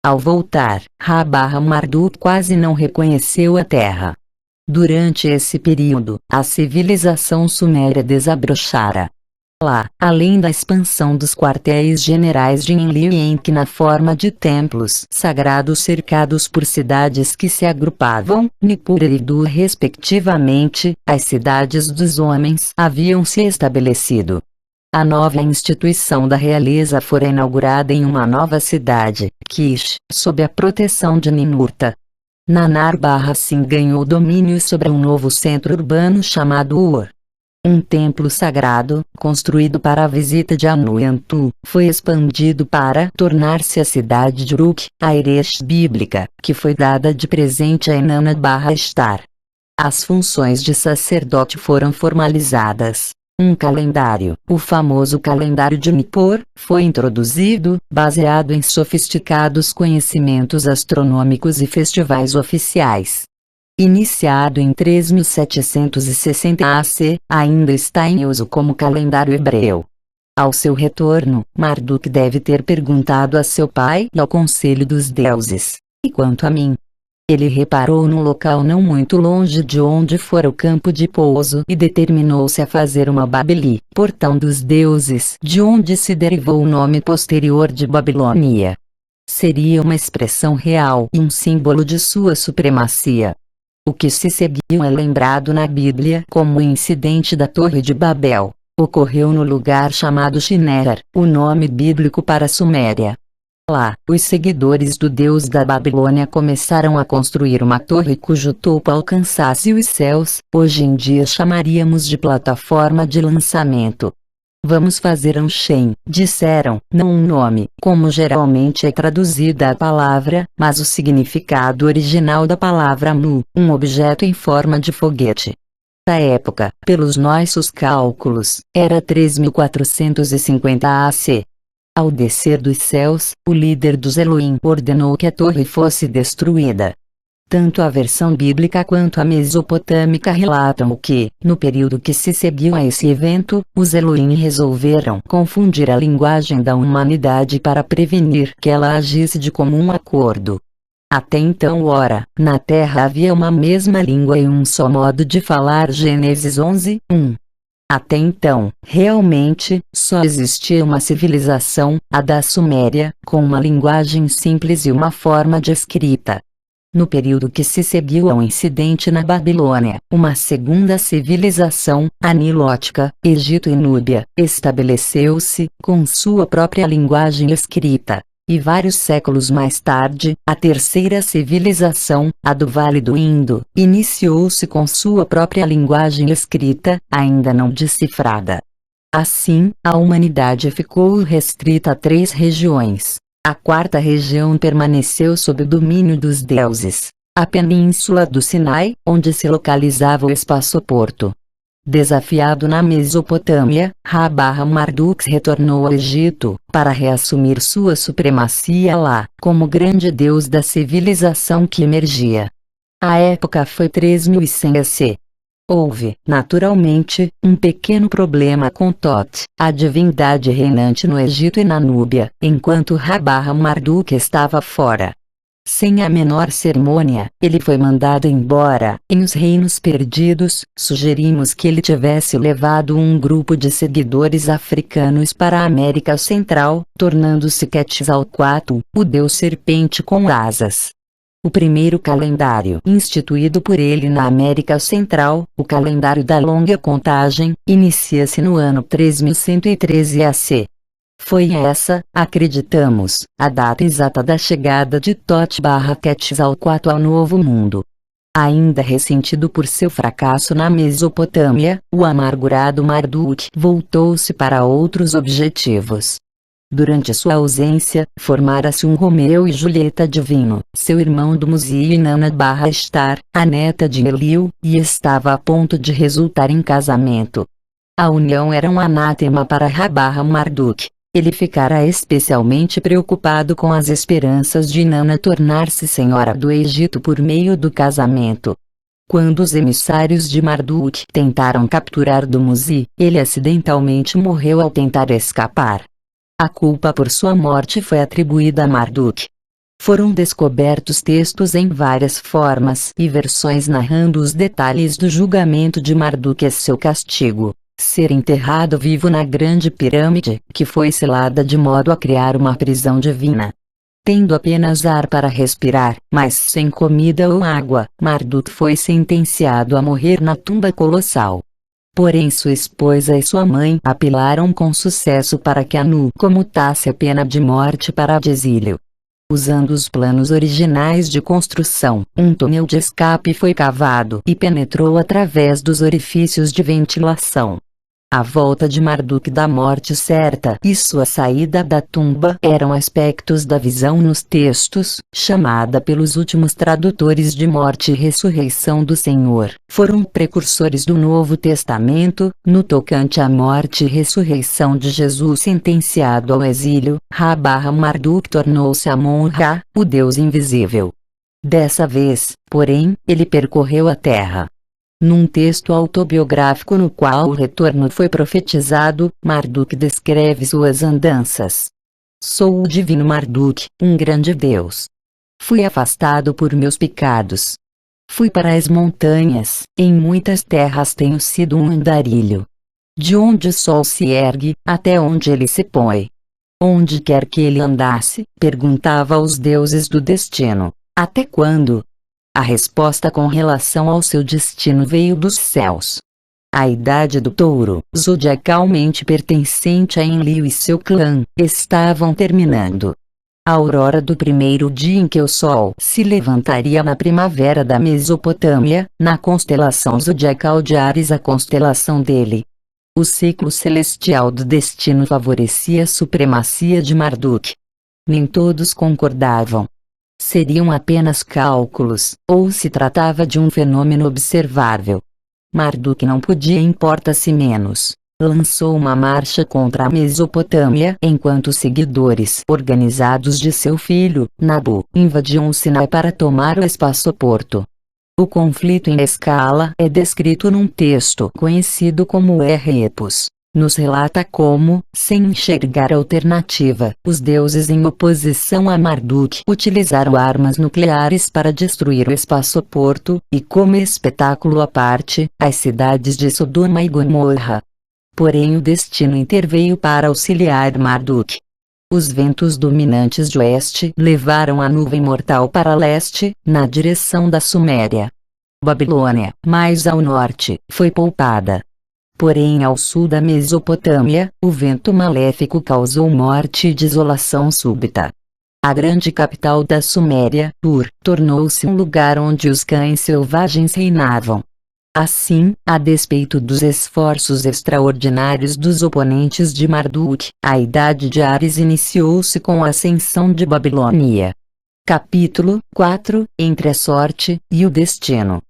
A: Ao voltar, Ra-Marduk quase não reconheceu a Terra. Durante esse período, a civilização suméria desabrochara. Lá, além da expansão dos quartéis generais de Enlil e Enki na forma de templos sagrados cercados por cidades que se agrupavam, Nippur e Dur respectivamente, as cidades dos homens haviam se estabelecido. A nova instituição da realeza fora inaugurada em uma nova cidade, Kish, sob a proteção de Ninurta. Nanar-Sin ganhou domínio sobre um novo centro urbano chamado Ur. Um templo sagrado, construído para a visita de Anu e Antu, foi expandido para tornar-se a cidade de Uruk, a Eresh bíblica, que foi dada de presente a Inanna-Estar. As funções de sacerdote foram formalizadas. Um calendário, o famoso calendário de Nippur, foi introduzido, baseado em sofisticados conhecimentos astronômicos e festivais oficiais. Iniciado em 3760 AC, ainda está em uso como calendário hebreu. Ao seu retorno, Marduk deve ter perguntado a seu pai e ao conselho dos deuses: "E quanto a mim?" Ele reparou num local não muito longe de onde fora o campo de pouso e determinou-se a fazer uma Babeli, portão dos deuses, de onde se derivou o nome posterior de Babilônia. Seria uma expressão real e um símbolo de sua supremacia. O que se seguiu é lembrado na Bíblia como o incidente da Torre de Babel. Ocorreu no lugar chamado Shinar, o nome bíblico para Suméria. Lá, os seguidores do deus da Babilônia começaram a construir uma torre cujo topo alcançasse os céus, hoje em dia chamaríamos de plataforma de lançamento. "Vamos fazer Anshem", disseram, não um nome, como geralmente é traduzida a palavra, mas o significado original da palavra Mu, um objeto em forma de foguete. Na época, pelos nossos cálculos, era 3450 AC. Ao descer dos céus, o líder dos Elohim ordenou que a torre fosse destruída. Tanto a versão bíblica quanto a mesopotâmica relatam que, no período que se seguiu a esse evento, os Elohim resolveram confundir a linguagem da humanidade para prevenir que ela agisse de comum acordo. Até então, na Terra havia uma mesma língua e um só modo de falar. Gênesis 11, 1. Até então, realmente, só existia uma civilização, a da Suméria, com uma linguagem simples e uma forma de escrita. No período que se seguiu ao incidente na Babilônia, uma segunda civilização, a nilótica, Egito e Núbia, estabeleceu-se, com sua própria linguagem escrita. E vários séculos mais tarde, a terceira civilização, a do Vale do Indo, iniciou-se com sua própria linguagem escrita, ainda não decifrada. Assim, a humanidade ficou restrita a 3 regiões. A quarta região permaneceu sob o domínio dos deuses. A península do Sinai, onde se localizava o espaçoporto. Desafiado na Mesopotâmia, Ra-Marduk retornou ao Egito, para reassumir sua supremacia lá, como grande deus da civilização que emergia. A época foi 3100 AC. Houve, naturalmente, um pequeno problema com Tot, a divindade reinante no Egito e na Núbia, enquanto Ra-Marduk estava fora. Sem a menor cerimônia, ele foi mandado embora. Em Os Reinos Perdidos, sugerimos que ele tivesse levado um grupo de seguidores africanos para a América Central, tornando-se Quetzalcoatl, o deus serpente com asas. O primeiro calendário instituído por ele na América Central, o calendário da longa contagem, inicia-se no ano 3113 AC. Foi essa, acreditamos, a data exata da chegada de Tot/Quetzalcoatl ao Novo Mundo. Ainda ressentido por seu fracasso na Mesopotâmia, o amargurado Marduk voltou-se para outros objetivos. Durante sua ausência, formara-se um Romeu e Julieta divino, seu irmão Dumuzi e Inanna/Estar, a neta de Enlil, e estava a ponto de resultar em casamento. A união era um anátema para Ra-Marduk. Ele ficara especialmente preocupado com as esperanças de Inanna tornar-se senhora do Egito por meio do casamento. Quando os emissários de Marduk tentaram capturar Dumuzi, ele acidentalmente morreu ao tentar escapar. A culpa por sua morte foi atribuída a Marduk. Foram descobertos textos em várias formas e versões narrando os detalhes do julgamento de Marduk e seu castigo. Ser enterrado vivo na Grande Pirâmide, que foi selada de modo a criar uma prisão divina. Tendo apenas ar para respirar, mas sem comida ou água, Marduk foi sentenciado a morrer na tumba colossal. Porém sua esposa e sua mãe apelaram com sucesso para que Anu comutasse a pena de morte para exílio. Usando os planos originais de construção, um túnel de escape foi cavado e penetrou através dos orifícios de ventilação. A volta de Marduk da morte certa e sua saída da tumba eram aspectos da visão nos textos, chamada pelos últimos tradutores de morte e ressurreição do Senhor. Foram precursores do Novo Testamento, no tocante à morte e ressurreição de Jesus sentenciado ao exílio. Ra-Marduk tornou-se Amon-Ra, o Deus invisível. Dessa vez, porém, ele percorreu a terra. Num texto autobiográfico no qual o retorno foi profetizado, Marduk descreve suas andanças. Sou o divino Marduk, um grande Deus. Fui afastado por meus pecados. Fui para as montanhas, em muitas terras tenho sido um andarilho. De onde o sol se ergue, até onde ele se põe. Onde quer que ele andasse, perguntava aos deuses do destino, até quando? A resposta com relação ao seu destino veio dos céus. A idade do touro, zodiacalmente pertencente a Enlil e seu clã, estavam terminando. A aurora do primeiro dia em que o sol se levantaria na primavera da Mesopotâmia, na constelação zodiacal de Áries, a constelação dele. O ciclo celestial do destino favorecia a supremacia de Marduk. Nem todos concordavam. Seriam apenas cálculos, ou se tratava de um fenômeno observável. Marduk não podia importar-se menos. Lançou uma marcha contra a Mesopotâmia enquanto os seguidores organizados de seu filho, Nabu, invadiam o Sinai para tomar o espaçoporto. O conflito em escala é descrito num texto conhecido como Epos. Nos relata como, sem enxergar alternativa, os deuses em oposição a Marduk utilizaram armas nucleares para destruir o espaçoporto, e como espetáculo à parte, as cidades de Sodoma e Gomorra. Porém o destino interveio para auxiliar Marduk. Os ventos dominantes de oeste levaram a nuvem mortal para leste, na direção da Suméria. Babilônia, mais ao norte, foi poupada. Porém ao sul da Mesopotâmia, o vento maléfico causou morte e desolação súbita. A grande capital da Suméria, Ur, tornou-se um lugar onde os cães selvagens reinavam. Assim, a despeito dos esforços extraordinários dos oponentes de Marduk, a Idade de Ares iniciou-se com a ascensão de Babilônia. Capítulo 4 – Entre a sorte e o destino.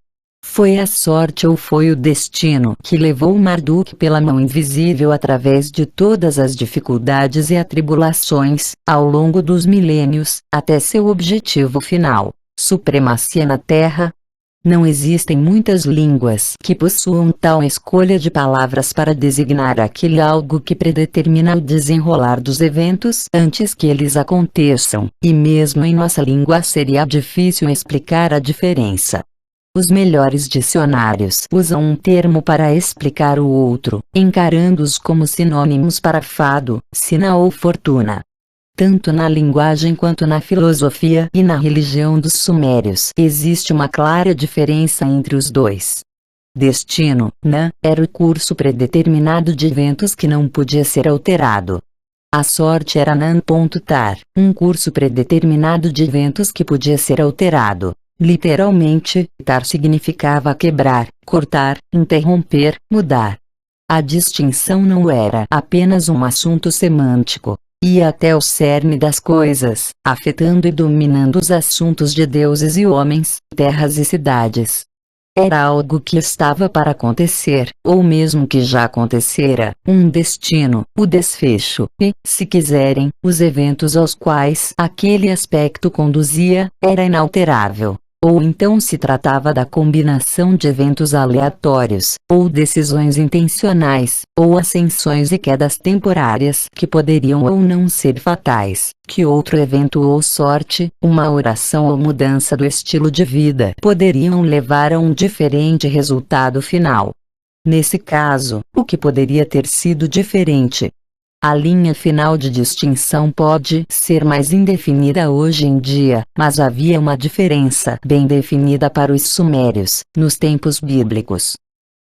A: Foi a sorte ou foi o destino que levou Marduk pela mão invisível através de todas as dificuldades e atribulações, ao longo dos milênios, até seu objetivo final, supremacia na Terra? Não existem muitas línguas que possuam tal escolha de palavras para designar aquele algo que predetermina o desenrolar dos eventos antes que eles aconteçam, e mesmo em nossa língua seria difícil explicar a diferença. Os melhores dicionários usam um termo para explicar o outro, encarando-os como sinônimos para fado, sina ou fortuna. Tanto na linguagem quanto na filosofia e na religião dos sumérios existe uma clara diferença entre os dois. Destino, Nan, era o curso predeterminado de eventos que não podia ser alterado. A sorte era Nan.tar, um curso predeterminado de eventos que podia ser alterado. Literalmente, tar significava quebrar, cortar, interromper, mudar. A distinção não era apenas um assunto semântico. Ia até o cerne das coisas, afetando e dominando os assuntos de deuses e homens, terras e cidades. Era algo que estava para acontecer, ou mesmo que já acontecera, um destino, o desfecho, e, se quiserem, os eventos aos quais aquele aspecto conduzia, era inalterável. Ou então se tratava da combinação de eventos aleatórios, ou decisões intencionais, ou ascensões e quedas temporárias que poderiam ou não ser fatais, que outro evento ou sorte, uma oração ou mudança do estilo de vida poderiam levar a um diferente resultado final. Nesse caso, o que poderia ter sido diferente? A linha final de distinção pode ser mais indefinida hoje em dia, mas havia uma diferença bem definida para os sumérios, nos tempos bíblicos.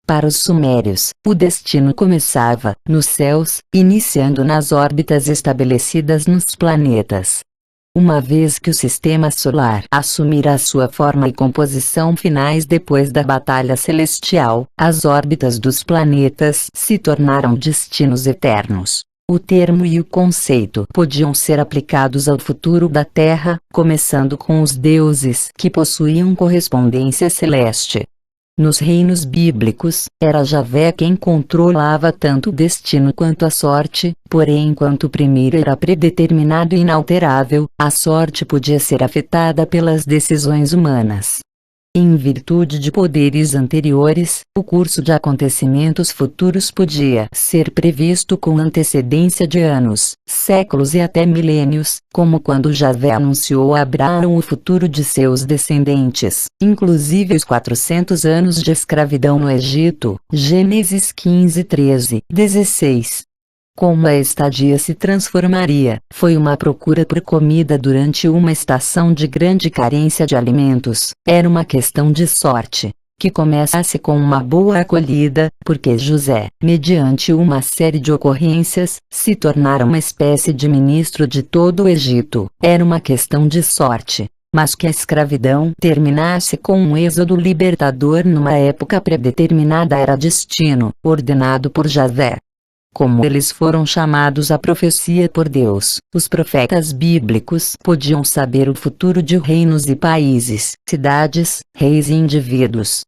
A: Para os sumérios, o destino começava, nos céus, iniciando nas órbitas estabelecidas nos planetas. Uma vez que o sistema solar assumirá sua forma e composição finais depois da batalha celestial, as órbitas dos planetas se tornaram destinos eternos. O termo e o conceito podiam ser aplicados ao futuro da Terra, começando com os deuses que possuíam correspondência celeste. Nos reinos bíblicos, era Javé quem controlava tanto o destino quanto a sorte, porém enquanto o primeiro era predeterminado e inalterável, a sorte podia ser afetada pelas decisões humanas. Em virtude de poderes anteriores, o curso de acontecimentos futuros podia ser previsto com antecedência de anos, séculos e até milênios, como quando Javé anunciou a Abraão o futuro de seus descendentes, inclusive os 400 anos de escravidão no Egito, Gênesis 15, 13, 16. Como a estadia se transformaria, foi uma procura por comida durante uma estação de grande carência de alimentos, era uma questão de sorte, que começasse com uma boa acolhida, porque José, mediante uma série de ocorrências, se tornara uma espécie de ministro de todo o Egito, era uma questão de sorte. Mas que a escravidão terminasse com um êxodo libertador numa época predeterminada era destino, ordenado por Javé. Como eles foram chamados à profecia por Deus, os profetas bíblicos podiam saber o futuro de reinos e países, cidades, reis e indivíduos.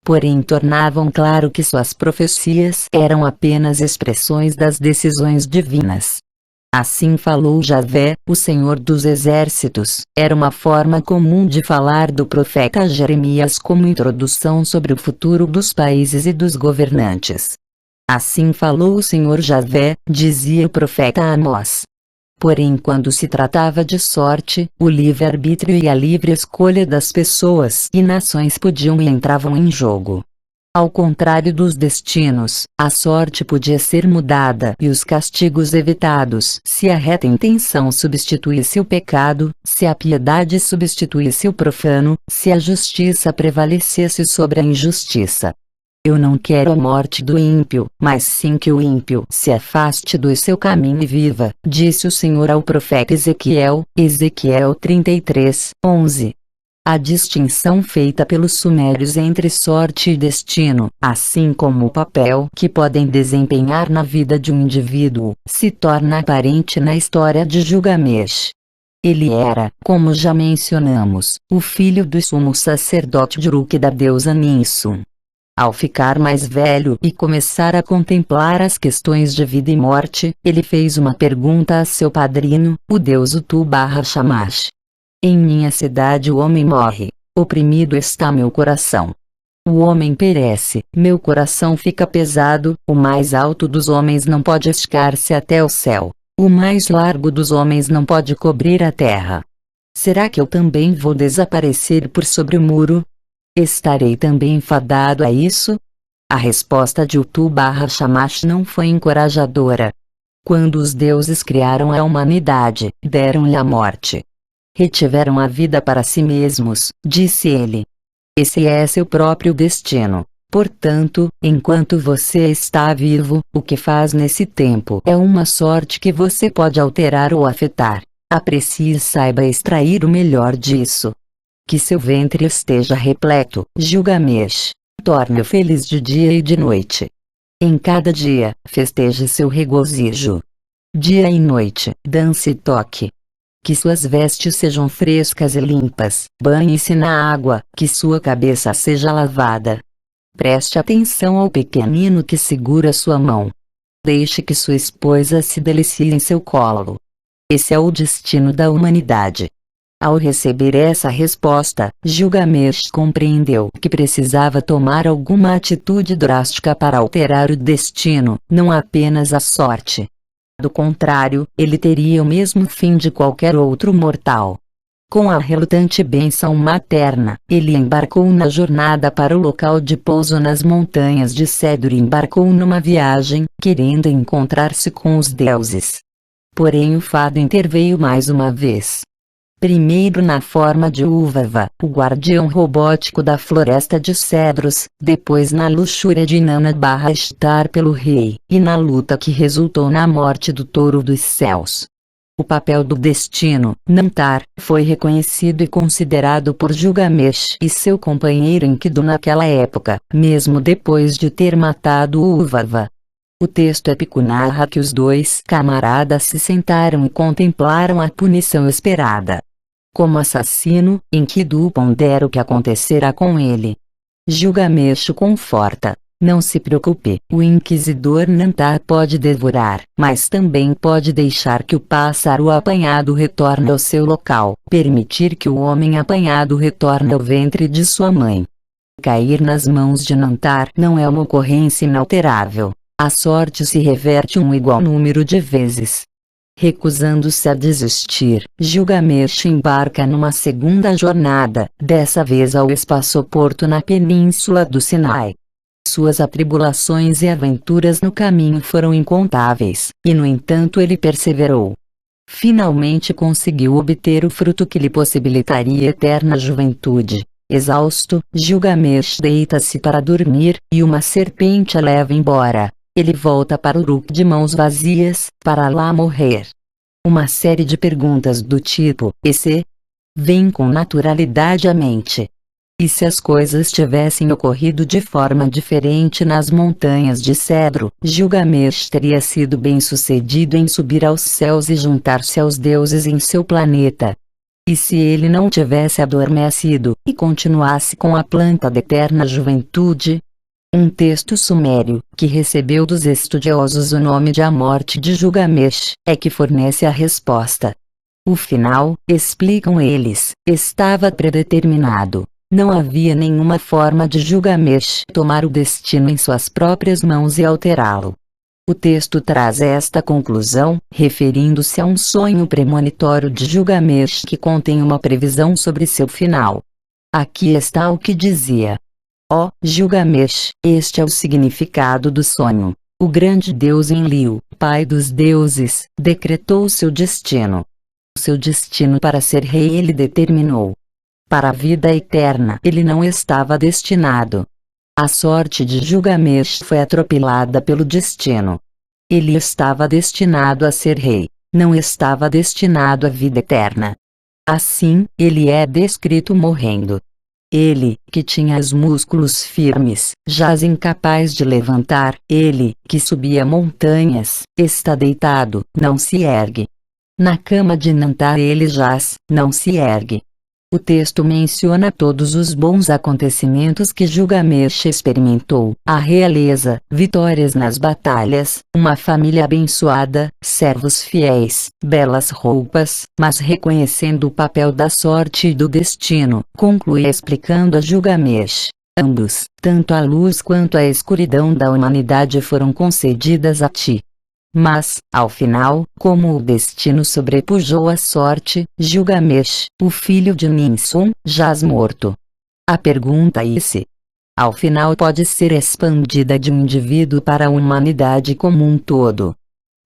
A: Porém tornavam claro que suas profecias eram apenas expressões das decisões divinas. Assim falou Javé, o Senhor dos Exércitos, era uma forma comum de falar do profeta Jeremias como introdução sobre o futuro dos países e dos governantes. Assim falou o Senhor Javé, dizia o profeta Amós. Porém quando se tratava de sorte, o livre-arbítrio e a livre escolha das pessoas e nações podiam e entravam em jogo. Ao contrário dos destinos, a sorte podia ser mudada e os castigos evitados se a reta intenção substituísse o pecado, se a piedade substituísse o profano, se a justiça prevalecesse sobre a injustiça. Eu não quero a morte do ímpio, mas sim que o ímpio se afaste do seu caminho e viva, disse o Senhor ao profeta Ezequiel, Ezequiel 33, 11. A distinção feita pelos sumérios entre sorte e destino, assim como o papel que podem desempenhar na vida de um indivíduo, se torna aparente na história de Gilgamesh. Ele era, como já mencionamos, o filho do sumo sacerdote de Uruk da deusa Ninsun. Ao ficar mais velho e começar a contemplar as questões de vida e morte, ele fez uma pergunta a seu padrinho, o deus Utu-Shamash. Em minha cidade o homem morre. Oprimido está meu coração. O homem perece, meu coração fica pesado, o mais alto dos homens não pode esticar-se até o céu. O mais largo dos homens não pode cobrir a terra. Será que eu também vou desaparecer por sobre o muro? Estarei também fadado a isso? A resposta de Utu-Shamash não foi encorajadora. Quando os deuses criaram a humanidade, deram-lhe a morte. Retiveram a vida para si mesmos, disse ele. Esse é seu próprio destino. Portanto, enquanto você está vivo, o que faz nesse tempo é uma sorte que você pode alterar ou afetar. Aprecie e saiba extrair o melhor disso. Que seu ventre esteja repleto, Gilgamesh. Torne-o feliz de dia e de noite. Em cada dia, festeje seu regozijo. Dia e noite, dance e toque. Que suas vestes sejam frescas e limpas, banhe-se na água, que sua cabeça seja lavada. Preste atenção ao pequenino que segura sua mão. Deixe que sua esposa se delicie em seu colo. Esse é o destino da humanidade. Ao receber essa resposta, Gilgamesh compreendeu que precisava tomar alguma atitude drástica para alterar o destino, não apenas a sorte. Do contrário, ele teria o mesmo fim de qualquer outro mortal. Com a relutante bênção materna, ele embarcou na jornada para o local de pouso nas montanhas de Cedro e embarcou numa viagem, querendo encontrar-se com os deuses. Porém o fado interveio mais uma vez. Primeiro na forma de Uvava, o guardião robótico da floresta de cedros, depois na luxúria de Inanna/Ishtar pelo rei, e na luta que resultou na morte do touro dos céus. O papel do destino, Nantar, foi reconhecido e considerado por Gilgamesh e seu companheiro Enkidu naquela época, mesmo depois de ter matado Uvava. O texto épico narra que os dois camaradas se sentaram e contemplaram a punição esperada. Como assassino, Enkidu pondera o que acontecerá com ele. Gilgamesh o conforta. Não se preocupe, o inquisidor Nantar pode devorar, mas também pode deixar que o pássaro apanhado retorne ao seu local, permitir que o homem apanhado retorne ao ventre de sua mãe. Cair nas mãos de Nantar não é uma ocorrência inalterável. A sorte se reverte um igual número de vezes. Recusando-se a desistir, Gilgamesh embarca numa segunda jornada, dessa vez ao espaçoporto na península do Sinai. Suas atribulações e aventuras no caminho foram incontáveis, e no entanto ele perseverou. Finalmente conseguiu obter o fruto que lhe possibilitaria eterna juventude. Exausto, Gilgamesh deita-se para dormir, e uma serpente a leva embora. Ele volta para Uruk de mãos vazias, para lá morrer. Uma série de perguntas do tipo, e se? Vem com naturalidade à mente. E se as coisas tivessem ocorrido de forma diferente nas montanhas de Cedro, Gilgamesh teria sido bem-sucedido em subir aos céus e juntar-se aos deuses em seu planeta. E se ele não tivesse adormecido, e continuasse com a planta da eterna juventude? Um texto sumério, que recebeu dos estudiosos o nome de A Morte de Gilgamesh, é que fornece a resposta. O final, explicam eles, estava predeterminado. Não havia nenhuma forma de Gilgamesh tomar o destino em suas próprias mãos e alterá-lo. O texto traz esta conclusão, referindo-se a um sonho premonitório de Gilgamesh que contém uma previsão sobre seu final. Aqui está o que dizia. Ó Gilgamesh, este é o significado do sonho. O grande deus Enlil, pai dos deuses, decretou seu destino. Seu destino para ser rei ele determinou. Para a vida eterna ele não estava destinado. A sorte de Gilgamesh foi atropelada pelo destino. Ele estava destinado a ser rei, não estava destinado à vida eterna. Assim, ele é descrito morrendo. Ele, que tinha os músculos firmes, jaz incapaz de levantar. Ele, que subia montanhas, está deitado, não se ergue. Na cama de Nantar ele jaz, não se ergue. O texto menciona todos os bons acontecimentos que Gilgamesh experimentou: a realeza, vitórias nas batalhas, uma família abençoada, servos fiéis, belas roupas, mas reconhecendo o papel da sorte e do destino, conclui explicando a Gilgamesh: ambos, tanto a luz quanto a escuridão da humanidade foram concedidas a ti. Mas, ao final, como o destino sobrepujou a sorte, Gilgamesh, o filho de Ninsun, jaz morto. A pergunta se, ao final, pode ser expandida de um indivíduo para a humanidade como um todo.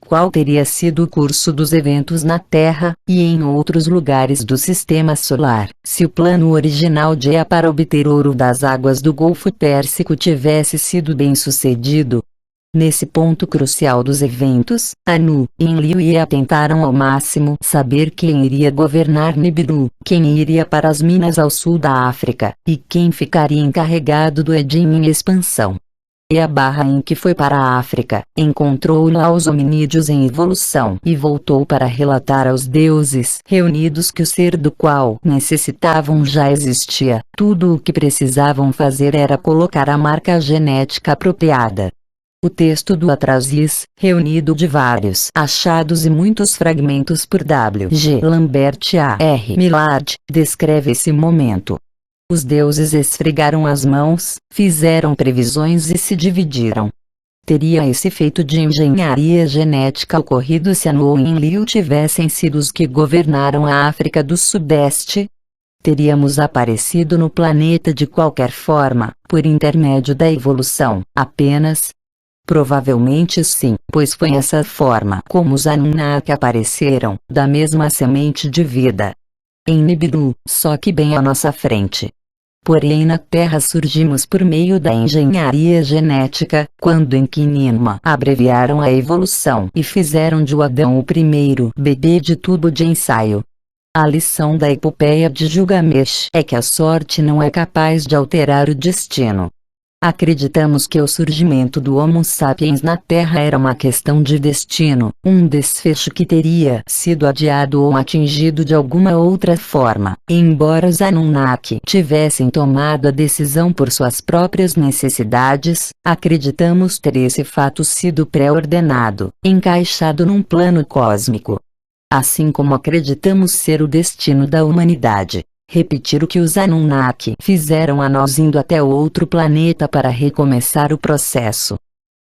A: Qual teria sido o curso dos eventos na Terra, e em outros lugares do Sistema Solar, se o plano original de Ea para obter ouro das águas do Golfo Pérsico tivesse sido bem-sucedido? Nesse ponto crucial dos eventos, Anu, Enlil e Ea tentaram ao máximo saber quem iria governar Nibiru, quem iria para as minas ao sul da África, e quem ficaria encarregado do Edim em expansão. Ea-Em que foi para a África, encontrou lá os hominídeos em evolução e voltou para relatar aos deuses reunidos que o ser do qual necessitavam já existia. Tudo o que precisavam fazer era colocar a marca genética apropriada. O texto do Atrasis, reunido de vários achados e muitos fragmentos por W. G. Lambert A. R. Millard, descreve esse momento. Os deuses esfregaram as mãos, fizeram previsões e se dividiram. Teria esse feito de engenharia genética ocorrido se Anu e Enlil tivessem sido os que governaram a África do Sudeste? Teríamos aparecido no planeta de qualquer forma, por intermédio da evolução, apenas? Provavelmente sim, pois foi essa forma como os Anunnaki apareceram, da mesma semente de vida. Em Nibiru, só que bem à nossa frente. Porém na Terra surgimos por meio da engenharia genética, quando em Kininma abreviaram a evolução e fizeram de Adão o primeiro bebê de tubo de ensaio. A lição da epopeia de Gilgamesh é que a sorte não é capaz de alterar o destino. Acreditamos que o surgimento do Homo sapiens na Terra era uma questão de destino, um desfecho que teria sido adiado ou atingido de alguma outra forma, embora os Anunnaki tivessem tomado a decisão por suas próprias necessidades. Acreditamos ter esse fato sido pré-ordenado, encaixado num plano cósmico. Assim como acreditamos ser o destino da humanidade. Repetir o que os Anunnaki fizeram a nós indo até outro planeta para recomeçar o processo.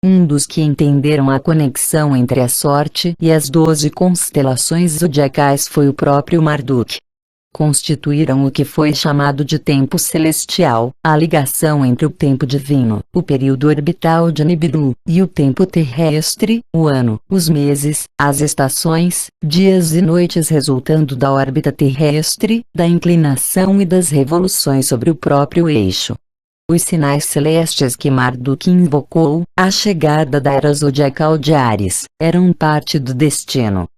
A: Um dos que entenderam a conexão entre a sorte e as 12 constelações zodiacais foi o próprio Marduk. Constituíram o que foi chamado de tempo celestial, a ligação entre o tempo divino, o período orbital de Nibiru, e o tempo terrestre, o ano, os meses, as estações, dias e noites resultando da órbita terrestre, da inclinação e das revoluções sobre o próprio eixo. Os sinais celestes que Marduk invocou, a chegada da era zodiacal de Áries, eram parte do destino.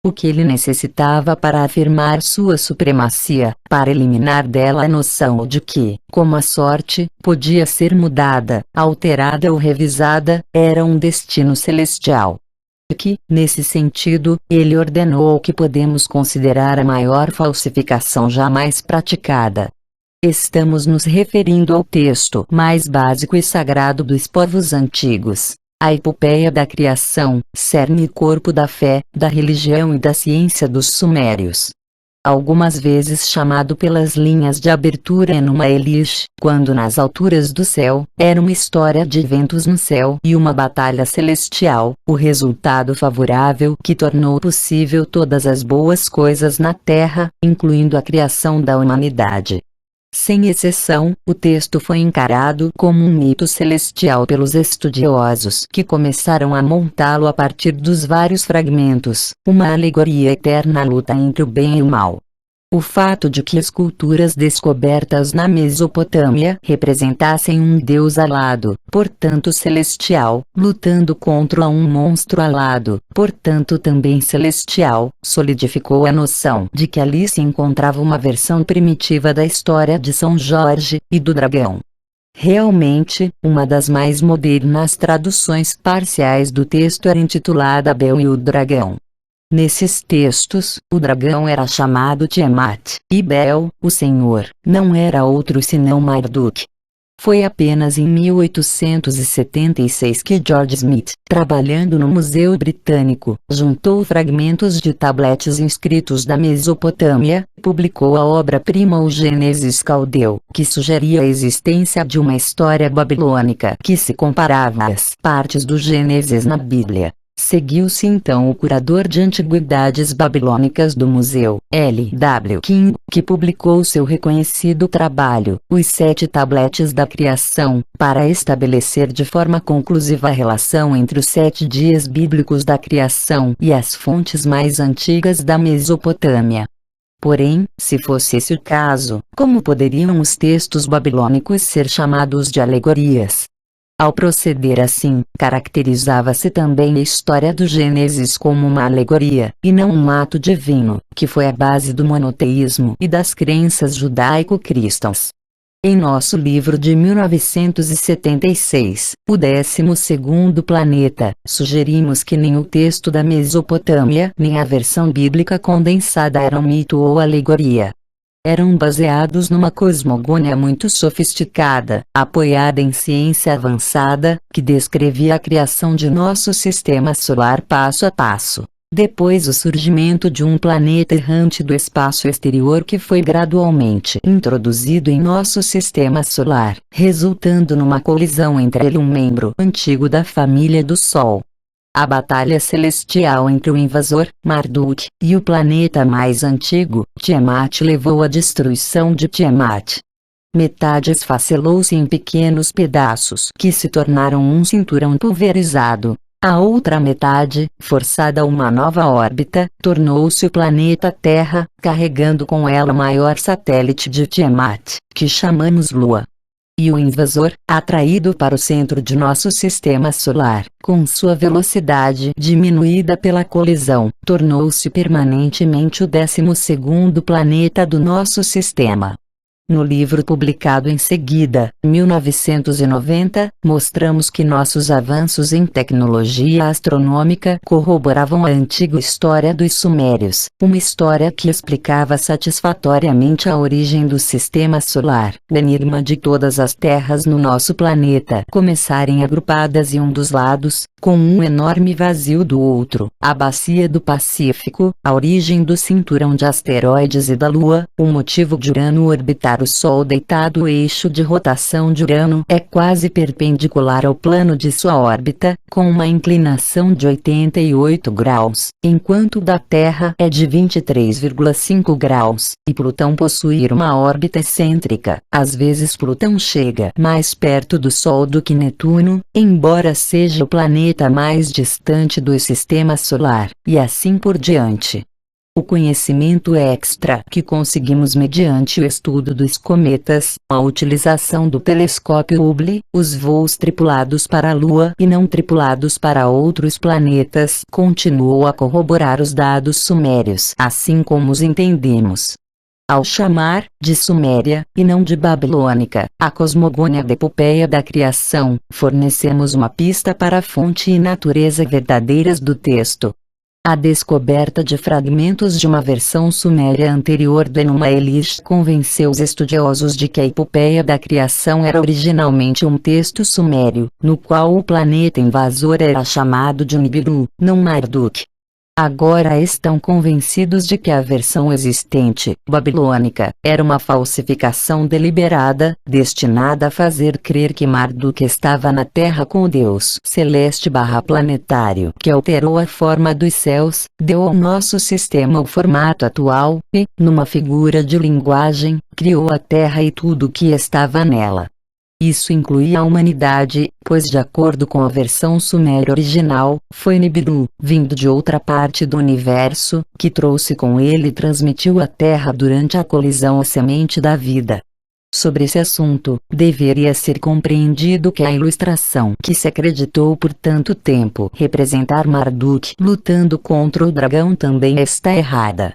A: O que ele necessitava para afirmar sua supremacia, para eliminar dela a noção de que, como a sorte, podia ser mudada, alterada ou revisada, era um destino celestial. Que, nesse sentido, ele ordenou o que podemos considerar a maior falsificação jamais praticada. Estamos nos referindo ao texto mais básico e sagrado dos povos antigos. A epopeia da criação, cerne e corpo da fé, da religião e da ciência dos sumérios. Algumas vezes chamado pelas linhas de abertura Enuma Elish, quando nas alturas do céu, era uma história de eventos no céu e uma batalha celestial, o resultado favorável que tornou possível todas as boas coisas na Terra, incluindo a criação da humanidade. Sem exceção, o texto foi encarado como um mito celestial pelos estudiosos que começaram a montá-lo a partir dos vários fragmentos, uma alegoria eterna à luta entre o bem e o mal. O fato de que esculturas descobertas na Mesopotâmia representassem um deus alado, portanto celestial, lutando contra um monstro alado, portanto também celestial, solidificou a noção de que ali se encontrava uma versão primitiva da história de São Jorge e do dragão. Realmente, uma das mais modernas traduções parciais do texto era intitulada Bel e o Dragão. Nesses textos, o dragão era chamado Tiamat, e Bel, o senhor, não era outro senão Marduk. Foi apenas em 1876 que George Smith, trabalhando no Museu Britânico, juntou fragmentos de tabletes inscritos da Mesopotâmia, publicou a obra-prima O Gênesis Caldeu, que sugeria a existência de uma história babilônica que se comparava às partes do Gênesis na Bíblia. Seguiu-se então o curador de antiguidades babilônicas do museu, L. W. King, que publicou seu reconhecido trabalho, Os Sete Tabletes da Criação, para estabelecer de forma conclusiva a relação entre os 7 dias bíblicos da criação e as fontes mais antigas da Mesopotâmia. Porém, se fosse esse o caso, como poderiam os textos babilônicos ser chamados de alegorias? Ao proceder assim, caracterizava-se também a história do Gênesis como uma alegoria, e não um ato divino, que foi a base do monoteísmo e das crenças judaico-cristãs. Em nosso livro de 1976, O 12º Planeta, sugerimos que nem o texto da Mesopotâmia nem a versão bíblica condensada eram mito ou alegoria. Eram baseados numa cosmogonia muito sofisticada, apoiada em ciência avançada, que descrevia a criação de nosso sistema solar passo a passo. Depois o surgimento de um planeta errante do espaço exterior que foi gradualmente introduzido em nosso sistema solar, resultando numa colisão entre ele e um membro antigo da família do Sol. A batalha celestial entre o invasor, Marduk, e o planeta mais antigo, Tiamat, levou à destruição de Tiamat. Metade esfacelou-se em pequenos pedaços que se tornaram um cinturão pulverizado. A outra metade, forçada a uma nova órbita, tornou-se o planeta Terra, carregando com ela o maior satélite de Tiamat, que chamamos Lua. E o invasor, atraído para o centro de nosso sistema solar, com sua velocidade diminuída pela colisão, tornou-se permanentemente o 12º planeta do nosso sistema. No livro publicado em seguida, 1990, mostramos que nossos avanços em tecnologia astronômica corroboravam a antiga história dos Sumérios, uma história que explicava satisfatoriamente a origem do sistema solar, o enigma de todas as terras no nosso planeta começarem agrupadas em um dos lados, com um enorme vazio do outro, a bacia do Pacífico, a origem do cinturão de asteroides e da Lua, o motivo de Urano orbitar o Sol deitado. O eixo de rotação de Urano é quase perpendicular ao plano de sua órbita, com uma inclinação de 88 graus, enquanto o da Terra é de 23,5 graus, e Plutão possui uma órbita excêntrica. Às vezes Plutão chega mais perto do Sol do que Netuno, embora seja o planeta mais distante do sistema solar, e assim por diante. O conhecimento extra que conseguimos mediante o estudo dos cometas, a utilização do telescópio Hubble, os voos tripulados para a Lua e não tripulados para outros planetas, continuou a corroborar os dados sumérios, assim como os entendemos. Ao chamar de Suméria, e não de Babilônica, a cosmogonia da epopeia da criação, fornecemos uma pista para a fonte e natureza verdadeiras do texto. A descoberta de fragmentos de uma versão suméria anterior do Enuma Elish convenceu os estudiosos de que a epopeia da criação era originalmente um texto sumério, no qual o planeta invasor era chamado de Nibiru, não Marduk. Agora estão convencidos de que a versão existente, babilônica, era uma falsificação deliberada, destinada a fazer crer que Marduk estava na Terra com o Deus celeste/planetário que alterou a forma dos céus, deu ao nosso sistema o formato atual, e, numa figura de linguagem, criou a Terra e tudo o que estava nela. Isso incluía a humanidade, pois de acordo com a versão suméria original, foi Nibiru, vindo de outra parte do universo, que trouxe com ele e transmitiu à Terra durante a colisão a semente da vida. Sobre esse assunto, deveria ser compreendido que a ilustração que se acreditou por tanto tempo representar Marduk lutando contra o dragão também está errada.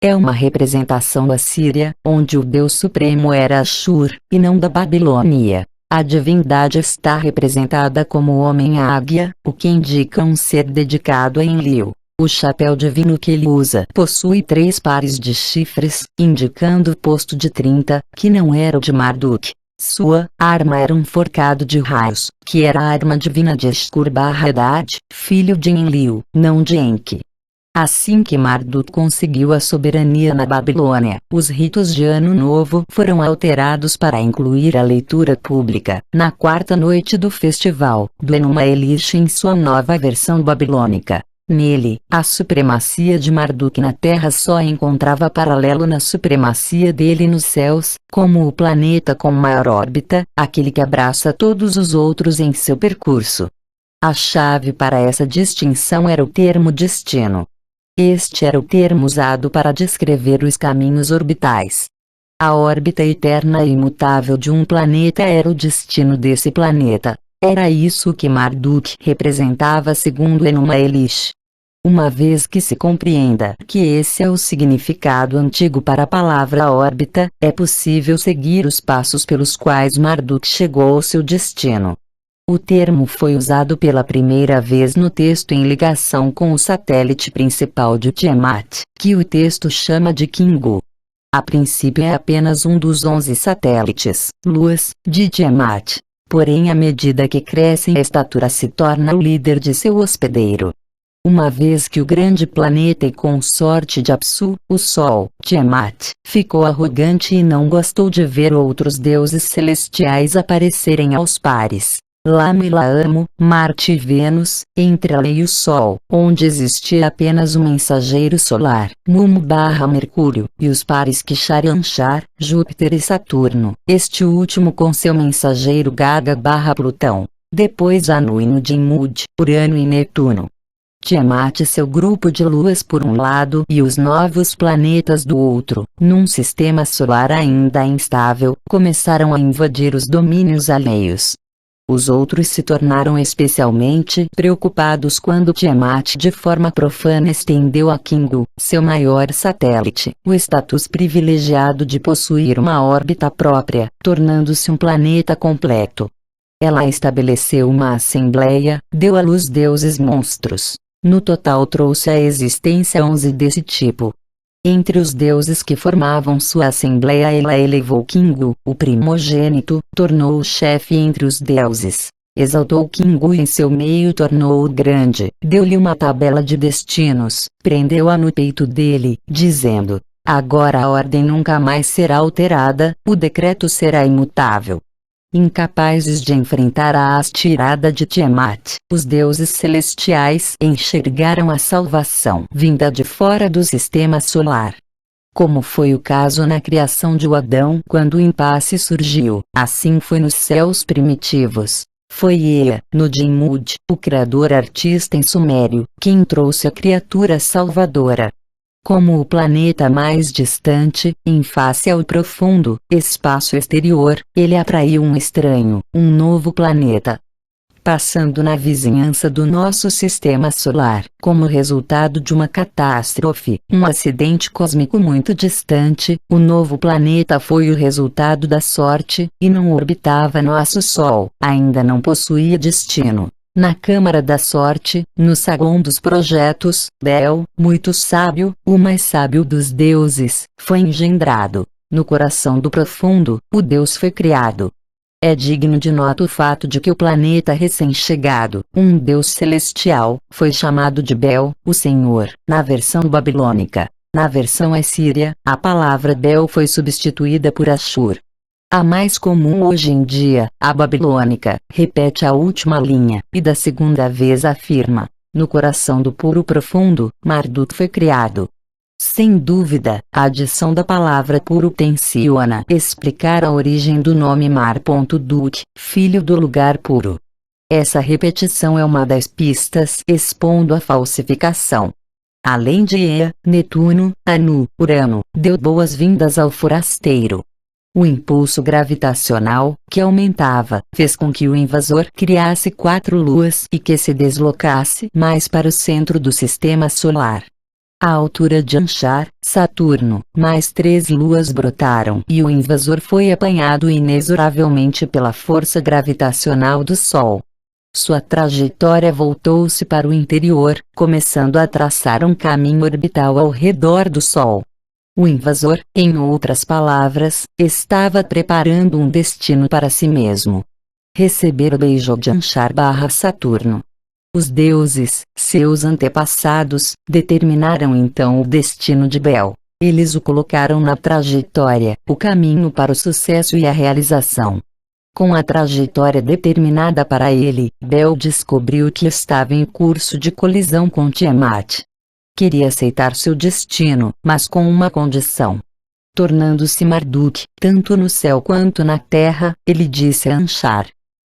A: É uma representação da Síria, onde o Deus Supremo era Ashur, e não da Babilônia. A divindade está representada como homem-águia, o que indica um ser dedicado a Enlil. O chapéu divino que ele usa possui 3 pares de chifres, indicando o posto de 30, que não era o de Marduk. Sua arma era um forcado de raios, que era a arma divina de Ashur-Hadad, filho de Enlil, não de Enki. Assim que Marduk conseguiu a soberania na Babilônia, os ritos de Ano Novo foram alterados para incluir a leitura pública, na 4ª noite do festival, do Enuma Elish em sua nova versão babilônica. Nele, a supremacia de Marduk na Terra só encontrava paralelo na supremacia dele nos céus, como o planeta com maior órbita, aquele que abraça todos os outros em seu percurso. A chave para essa distinção era o termo destino. Este era o termo usado para descrever os caminhos orbitais. A órbita eterna e imutável de um planeta era o destino desse planeta. Era isso que Marduk representava segundo Enuma Elish. Uma vez que se compreenda que esse é o significado antigo para a palavra órbita, é possível seguir os passos pelos quais Marduk chegou ao seu destino. O termo foi usado pela primeira vez no texto em ligação com o satélite principal de Tiamat, que o texto chama de Kingu. A princípio é apenas um dos 11 satélites, luas, de Tiamat. Porém, à medida que cresce em estatura se torna o líder de seu hospedeiro. Uma vez que o grande planeta e consorte de Apsu, o Sol, Tiamat, ficou arrogante e não gostou de ver outros deuses celestiais aparecerem aos pares. Lama e Laamo, Marte e Vênus, entre ela e o Sol, onde existia apenas um mensageiro solar, Mumu/Mercúrio, e os pares Kishar-Anshar, Júpiter e Saturno, este último com seu mensageiro Gaga/Plutão. Depois Anu e Nudimud, Urano e Netuno. Tiamat e seu grupo de luas por um lado e os novos planetas do outro, num sistema solar ainda instável, começaram a invadir os domínios alheios. Os outros se tornaram especialmente preocupados quando Tiamat de forma profana estendeu a Kingu, seu maior satélite, o status privilegiado de possuir uma órbita própria, tornando-se um planeta completo. Ela estabeleceu uma assembleia, deu à luz deuses monstros. No total trouxe à existência 11 desse tipo. Entre os deuses que formavam sua assembleia ela elevou Kingu, o primogênito, tornou-o chefe entre os deuses. Exaltou Kingu em seu meio, tornou-o grande, deu-lhe uma tabela de destinos, prendeu-a no peito dele, dizendo: agora a ordem nunca mais será alterada, o decreto será imutável. Incapazes de enfrentar a tirada de Tiamat, os deuses celestiais enxergaram a salvação vinda de fora do sistema solar. Como foi o caso na criação de Adão quando o impasse surgiu, assim foi nos céus primitivos. Foi Ea, no Dimud, o criador artista em Sumério, quem trouxe a criatura salvadora. Como o planeta mais distante, em face ao profundo espaço exterior, ele atraiu um estranho, um novo planeta. Passando na vizinhança do nosso sistema solar, como resultado de uma catástrofe, um acidente cósmico muito distante, o novo planeta foi o resultado da sorte, e não orbitava nosso Sol, ainda não possuía destino. Na Câmara da Sorte, no Salão dos Projetos, Bel, muito sábio, o mais sábio dos deuses, foi engendrado. No coração do profundo, o Deus foi criado. É digno de nota o fato de que o planeta recém-chegado, um deus celestial, foi chamado de Bel, o Senhor, na versão babilônica. Na versão assíria, a palavra Bel foi substituída por Ashur. A mais comum hoje em dia, a babilônica, repete a última linha, e da segunda vez afirma: no coração do puro profundo, Marduk foi criado. Sem dúvida, a adição da palavra puro tenciona explicar a origem do nome Marduk, filho do lugar puro. Essa repetição é uma das pistas expondo a falsificação. Além de Ea, Netuno, Anu, Urano, deu boas-vindas ao forasteiro. O impulso gravitacional, que aumentava, fez com que o invasor criasse 4 luas e que se deslocasse mais para o centro do sistema solar. À altura de Anshar, Saturno, mais 3 luas brotaram e o invasor foi apanhado inexoravelmente pela força gravitacional do Sol. Sua trajetória voltou-se para o interior, começando a traçar um caminho orbital ao redor do Sol. O invasor, em outras palavras, estava preparando um destino para si mesmo. Receber o beijo de Anshar/Saturno. Os deuses, seus antepassados, determinaram então o destino de Bel. Eles o colocaram na trajetória, o caminho para o sucesso e a realização. Com a trajetória determinada para ele, Bel descobriu que estava em curso de colisão com Tiamat. Queria aceitar seu destino, mas com uma condição. Tornando-se Marduk, tanto no céu quanto na terra, ele disse a Anshar: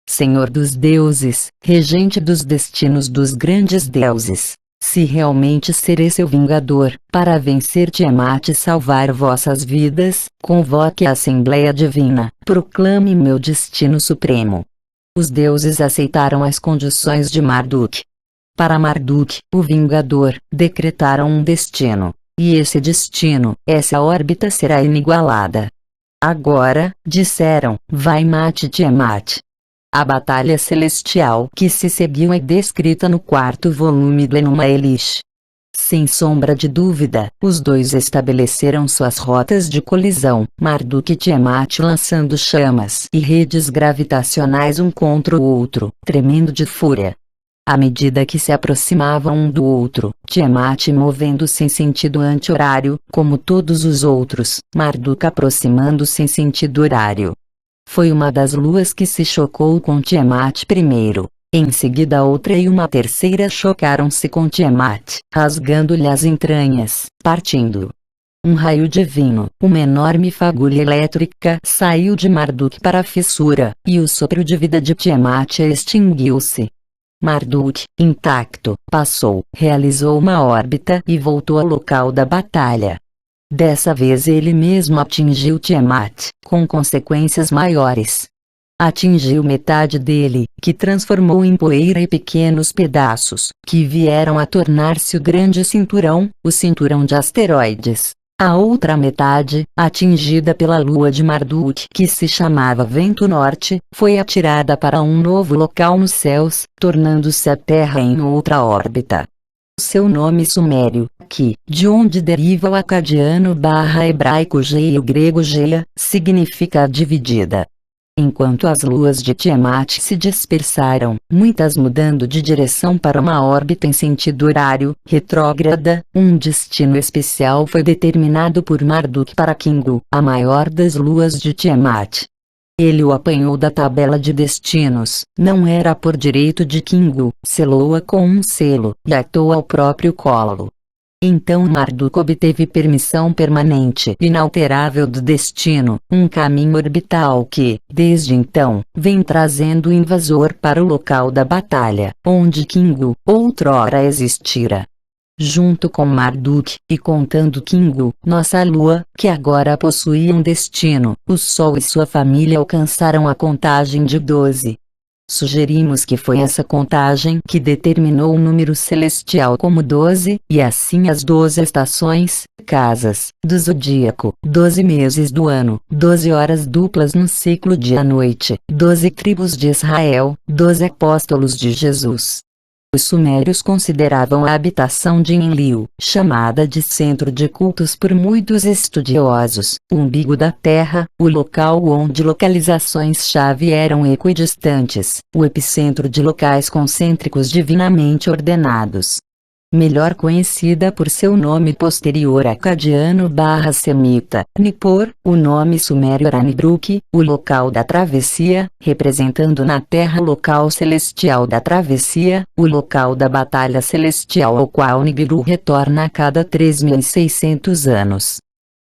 A: Senhor dos deuses, regente dos destinos dos grandes deuses, se realmente serei seu vingador, para vencer Tiamat e salvar vossas vidas, convoque a Assembleia Divina, proclame meu destino supremo. Os deuses aceitaram as condições de Marduk. Para Marduk, o vingador, decretaram um destino. E esse destino, essa órbita será inigualada. Agora, disseram, vai mate Tiamat. A batalha celestial que se seguiu é descrita no 4º volume do Enuma Elish. Sem sombra de dúvida, os dois estabeleceram suas rotas de colisão, Marduk e Tiamat lançando chamas e redes gravitacionais um contra o outro, tremendo de fúria. À medida que se aproximavam um do outro, Tiamat movendo-se em sentido anti-horário, como todos os outros, Marduk aproximando-se em sentido horário. Foi uma das luas que se chocou com Tiamat primeiro. Em seguida outra e uma terceira chocaram-se com Tiamat, rasgando-lhe as entranhas, partindo. Um raio divino, uma enorme fagulha elétrica, saiu de Marduk para a fissura, e o sopro de vida de Tiamat extinguiu-se. Marduk, intacto, passou, realizou uma órbita e voltou ao local da batalha. Dessa vez ele mesmo atingiu Tiamat, com consequências maiores. Atingiu metade dele, que transformou em poeira e pequenos pedaços, que vieram a tornar-se o grande cinturão, o cinturão de asteroides. A outra metade, atingida pela lua de Marduk, que se chamava Vento Norte, foi atirada para um novo local nos céus, tornando-se a Terra em outra órbita. Seu nome sumério, que, de onde deriva o acadiano/hebraico Geia e o grego Geia, significa a dividida. Enquanto as luas de Tiamat se dispersaram, muitas mudando de direção para uma órbita em sentido horário, retrógrada, um destino especial foi determinado por Marduk para Kingu, a maior das luas de Tiamat. Ele o apanhou da tabela de destinos, não era por direito de Kingu, selou-a com um selo, e atou ao próprio colo. Então Marduk obteve permissão permanente inalterável do destino, um caminho orbital que, desde então, vem trazendo o invasor para o local da batalha, onde Kingu, outrora existira. Junto com Marduk, e contando Kingu, nossa lua, que agora possuía um destino, o Sol e sua família alcançaram a contagem de 12. Sugerimos que foi essa contagem que determinou o número celestial como 12, e assim as 12 estações, casas, do zodíaco, 12 meses do ano, 12 horas duplas no ciclo dia-noite, 12 tribos de Israel, 12 apóstolos de Jesus. Os sumérios consideravam a habitação de Enlil, chamada de centro de cultos por muitos estudiosos, o umbigo da Terra, o local onde localizações-chave eram equidistantes, o epicentro de locais concêntricos divinamente ordenados. Melhor conhecida por seu nome posterior acadiano/semita, Nippur, o nome sumério era Nibruk, o local da travessia, representando na Terra o local celestial da travessia, o local da batalha celestial ao qual Nibiru retorna a cada 3.600 anos.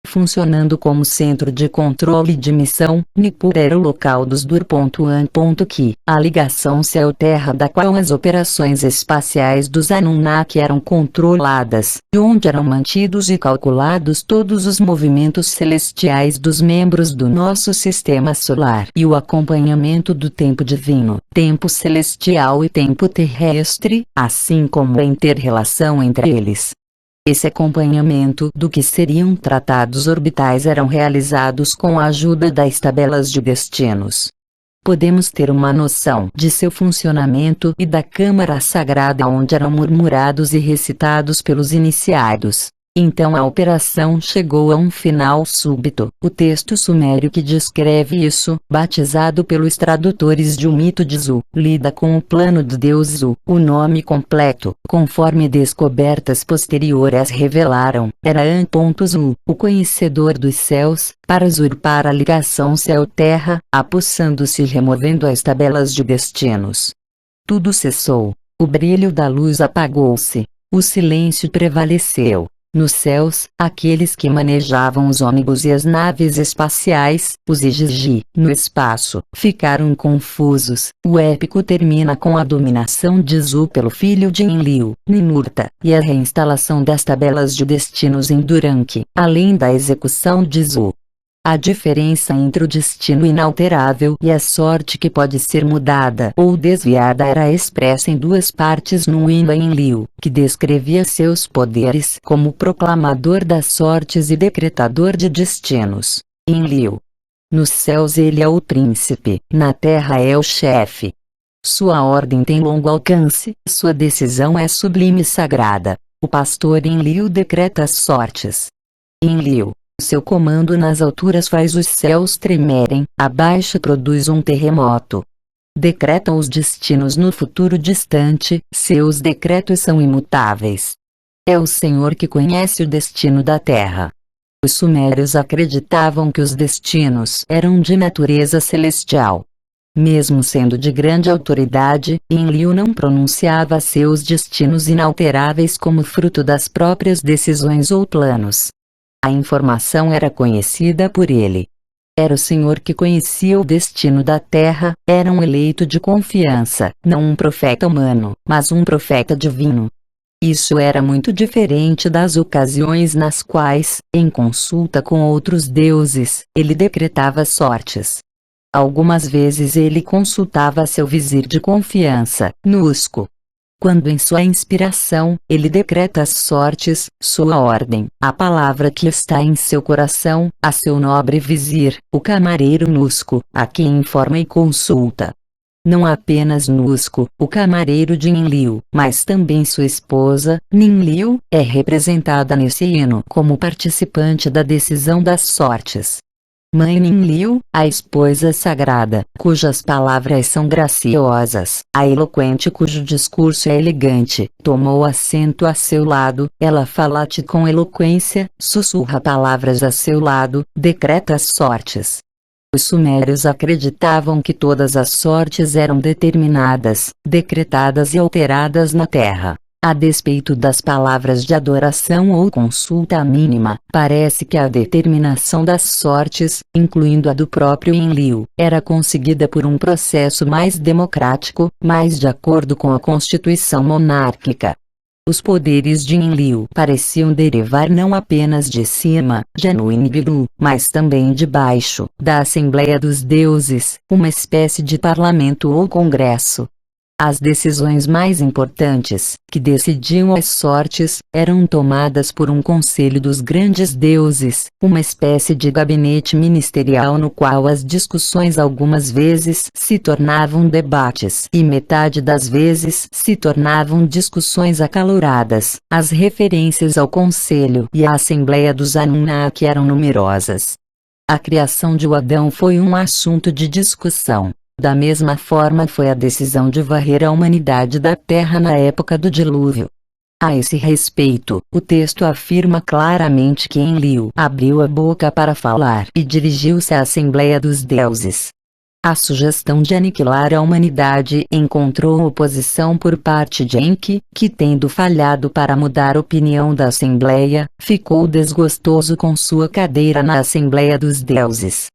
A: Funcionando como centro de controle de missão, Nippur era o local dos Dur.An.Ki, a ligação céu-terra da qual as operações espaciais dos Anunnaki eram controladas, e onde eram mantidos e calculados todos os movimentos celestiais dos membros do nosso sistema solar e o acompanhamento do tempo divino, tempo celestial e tempo terrestre, assim como a inter-relação entre eles. Esse acompanhamento do que seriam tratados orbitais eram realizados com a ajuda das tabelas de destinos. Podemos ter uma noção de seu funcionamento e da câmara sagrada onde eram murmurados e recitados pelos iniciados. Então a operação chegou a um final súbito. O texto sumério que descreve isso, batizado pelos tradutores de O Mito de Zu, lida com o plano de Deus Zu. O nome completo, conforme descobertas posteriores revelaram, era An.Zu, o conhecedor dos céus, para usurpar a ligação céu-terra, apossando-se e removendo as tabelas de destinos. Tudo cessou. O brilho da luz apagou-se. O silêncio prevaleceu. Nos céus, aqueles que manejavam os ônibus e as naves espaciais, os Igigi, no espaço, ficaram confusos. O épico termina com a dominação de Zu pelo filho de Enlil, Ninurta, e a reinstalação das tabelas de destinos em Duranque, além da execução de Zu. A diferença entre o destino inalterável e a sorte que pode ser mudada ou desviada era expressa em duas partes no hino a Enlil, que descrevia seus poderes como proclamador das sortes e decretador de destinos. Enlil. Nos céus ele é o príncipe, na terra é o chefe. Sua ordem tem longo alcance, sua decisão é sublime e sagrada. O pastor Enlil decreta as sortes. Enlil. Seu comando nas alturas faz os céus tremerem, abaixo produz um terremoto. Decreta os destinos no futuro distante, seus decretos são imutáveis. É o Senhor que conhece o destino da terra. Os sumérios acreditavam que os destinos eram de natureza celestial. Mesmo sendo de grande autoridade, Enlil não pronunciava seus destinos inalteráveis como fruto das próprias decisões ou planos. A informação era conhecida por ele. Era o Senhor que conhecia o destino da terra, era um eleito de confiança, não um profeta humano, mas um profeta divino. Isso era muito diferente das ocasiões nas quais, em consulta com outros deuses, ele decretava sortes. Algumas vezes ele consultava seu vizir de confiança, Nusco. Quando em sua inspiração, ele decreta as sortes, sua ordem, a palavra que está em seu coração, a seu nobre vizir, o camareiro Nusco, a quem informa e consulta. Não apenas Nusco, o camareiro de Enlil, mas também sua esposa, Ninlil, é representada nesse hino como participante da decisão das sortes. Mãe Ninlil, a esposa sagrada, cujas palavras são graciosas, a eloquente cujo discurso é elegante, tomou assento a seu lado, ela fala-te com eloquência, sussurra palavras a seu lado, decreta as sortes. Os sumérios acreditavam que todas as sortes eram determinadas, decretadas e alteradas na terra. A despeito das palavras de adoração ou consulta mínima, parece que a determinação das sortes, incluindo a do próprio Enlil, era conseguida por um processo mais democrático, mais de acordo com a constituição monárquica. Os poderes de Enlil pareciam derivar não apenas de cima, Janu e Nibiru, mas também de baixo, da Assembleia dos Deuses, uma espécie de parlamento ou congresso. As decisões mais importantes, que decidiam as sortes, eram tomadas por um conselho dos grandes deuses, uma espécie de gabinete ministerial no qual as discussões algumas vezes se tornavam debates e metade das vezes se tornavam discussões acaloradas. As referências ao conselho e à Assembleia dos Anunnaki eram numerosas. A criação de Adão foi um assunto de discussão. Da mesma forma foi a decisão de varrer a humanidade da Terra na época do dilúvio. A esse respeito, o texto afirma claramente que Enlil abriu a boca para falar e dirigiu-se à Assembleia dos Deuses. A sugestão de aniquilar a humanidade encontrou oposição por parte de Enki, que tendo falhado para mudar a opinião da Assembleia, ficou desgostoso com sua cadeira na Assembleia dos Deuses.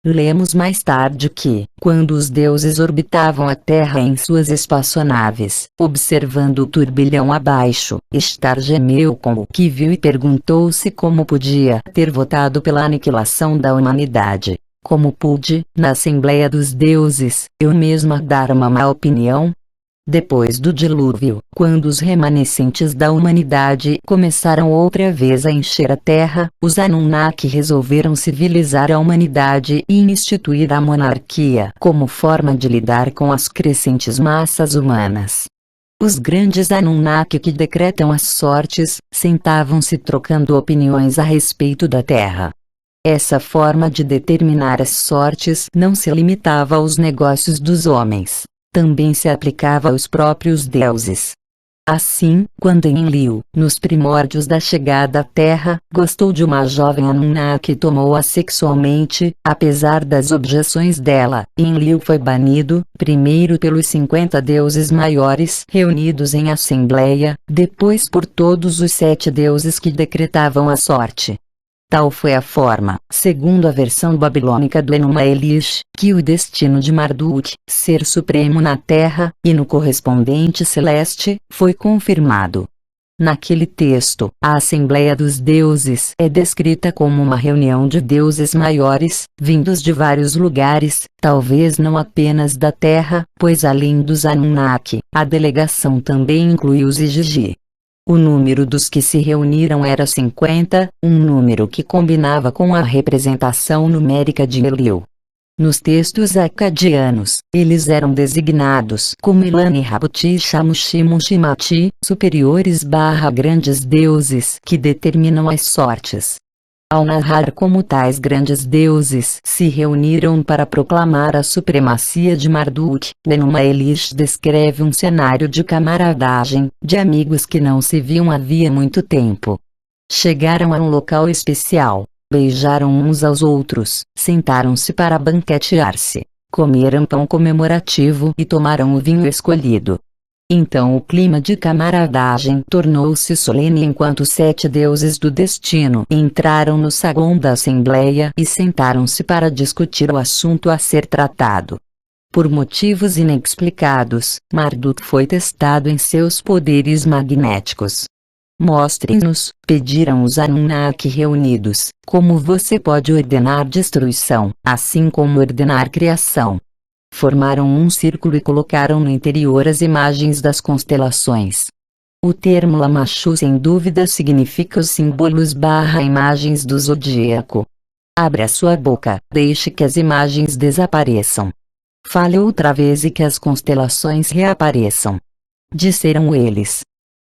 A: Lemos mais tarde que, quando os deuses orbitavam a Terra em suas espaçonaves, observando o turbilhão abaixo, Ishtar gemeu com o que viu e perguntou-se como podia ter votado pela aniquilação da humanidade. Como pude, na Assembleia dos Deuses, eu mesma dar uma má opinião? Depois do dilúvio, quando os remanescentes da humanidade começaram outra vez a encher a Terra, os Anunnaki resolveram civilizar a humanidade e instituir a monarquia como forma de lidar com as crescentes massas humanas. Os grandes Anunnaki que decretam as sortes, sentavam-se trocando opiniões a respeito da Terra. Essa forma de determinar as sortes não se limitava aos negócios dos homens. Também se aplicava aos próprios deuses. Assim, quando Enlil, nos primórdios da chegada à Terra, gostou de uma jovem Anunnaki e tomou-a sexualmente, apesar das objeções dela, Enlil foi banido, primeiro pelos 50 deuses maiores reunidos em assembleia, depois por todos os 7 deuses que decretavam a sorte. Tal foi a forma, segundo a versão babilônica do Enuma Elish, que o destino de Marduk, ser supremo na Terra, e no correspondente celeste, foi confirmado. Naquele texto, a Assembleia dos Deuses é descrita como uma reunião de deuses maiores, vindos de vários lugares, talvez não apenas da Terra, pois além dos Anunnaki, a delegação também inclui os Igigi. O número dos que se reuniram era 50, um número que combinava com a representação numérica de Enlil. Nos textos acadianos, eles eram designados como Ilani Rabuti e Shamushi Mushimati, superiores/grandes deuses que determinam as sortes. Ao narrar como tais grandes deuses se reuniram para proclamar a supremacia de Marduk, Enuma Elish descreve um cenário de camaradagem, de amigos que não se viam havia muito tempo. Chegaram a um local especial, beijaram uns aos outros, sentaram-se para banquetear-se, comeram pão comemorativo e tomaram o vinho escolhido. Então o clima de camaradagem tornou-se solene enquanto 7 deuses do destino entraram no saguão da Assembleia e sentaram-se para discutir o assunto a ser tratado. Por motivos inexplicados, Marduk foi testado em seus poderes magnéticos. Mostre-nos, pediram os Anunnaki reunidos, como você pode ordenar destruição, assim como ordenar criação. Formaram um círculo e colocaram no interior as imagens das constelações. O termo Lamashu sem dúvida significa os símbolos/imagens do zodíaco. Abra sua boca, deixe que as imagens desapareçam. Fale outra vez e que as constelações reapareçam. Disseram eles.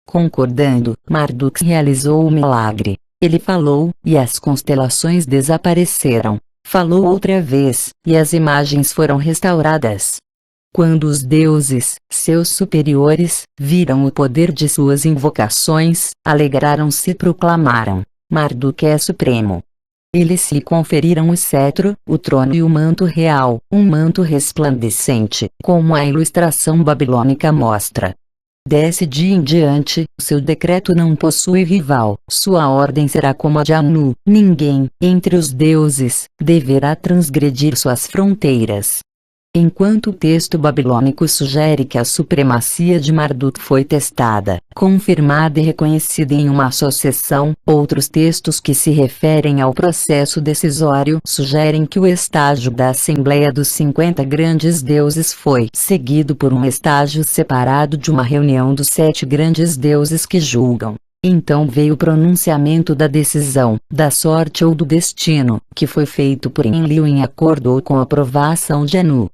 A: Concordando, Marduk realizou o milagre. Ele falou, e as constelações desapareceram. Falou outra vez, e as imagens foram restauradas. Quando os deuses, seus superiores, viram o poder de suas invocações, alegraram-se e proclamaram: Marduk é supremo. Eles lhe conferiram o cetro, o trono e o manto real, um manto resplandecente, como a ilustração babilônica mostra. Desse dia em diante, seu decreto não possui rival, sua ordem será como a de Anu, ninguém, entre os deuses, deverá transgredir suas fronteiras. Enquanto o texto babilônico sugere que a supremacia de Marduk foi testada, confirmada e reconhecida em uma sucessão, outros textos que se referem ao processo decisório sugerem que o estágio da Assembleia dos 50 Grandes Deuses foi seguido por um estágio separado de uma reunião dos 7 grandes deuses que julgam. Então veio o pronunciamento da decisão, da sorte ou do destino, que foi feito por Enlil em acordo ou com a aprovação de Anu.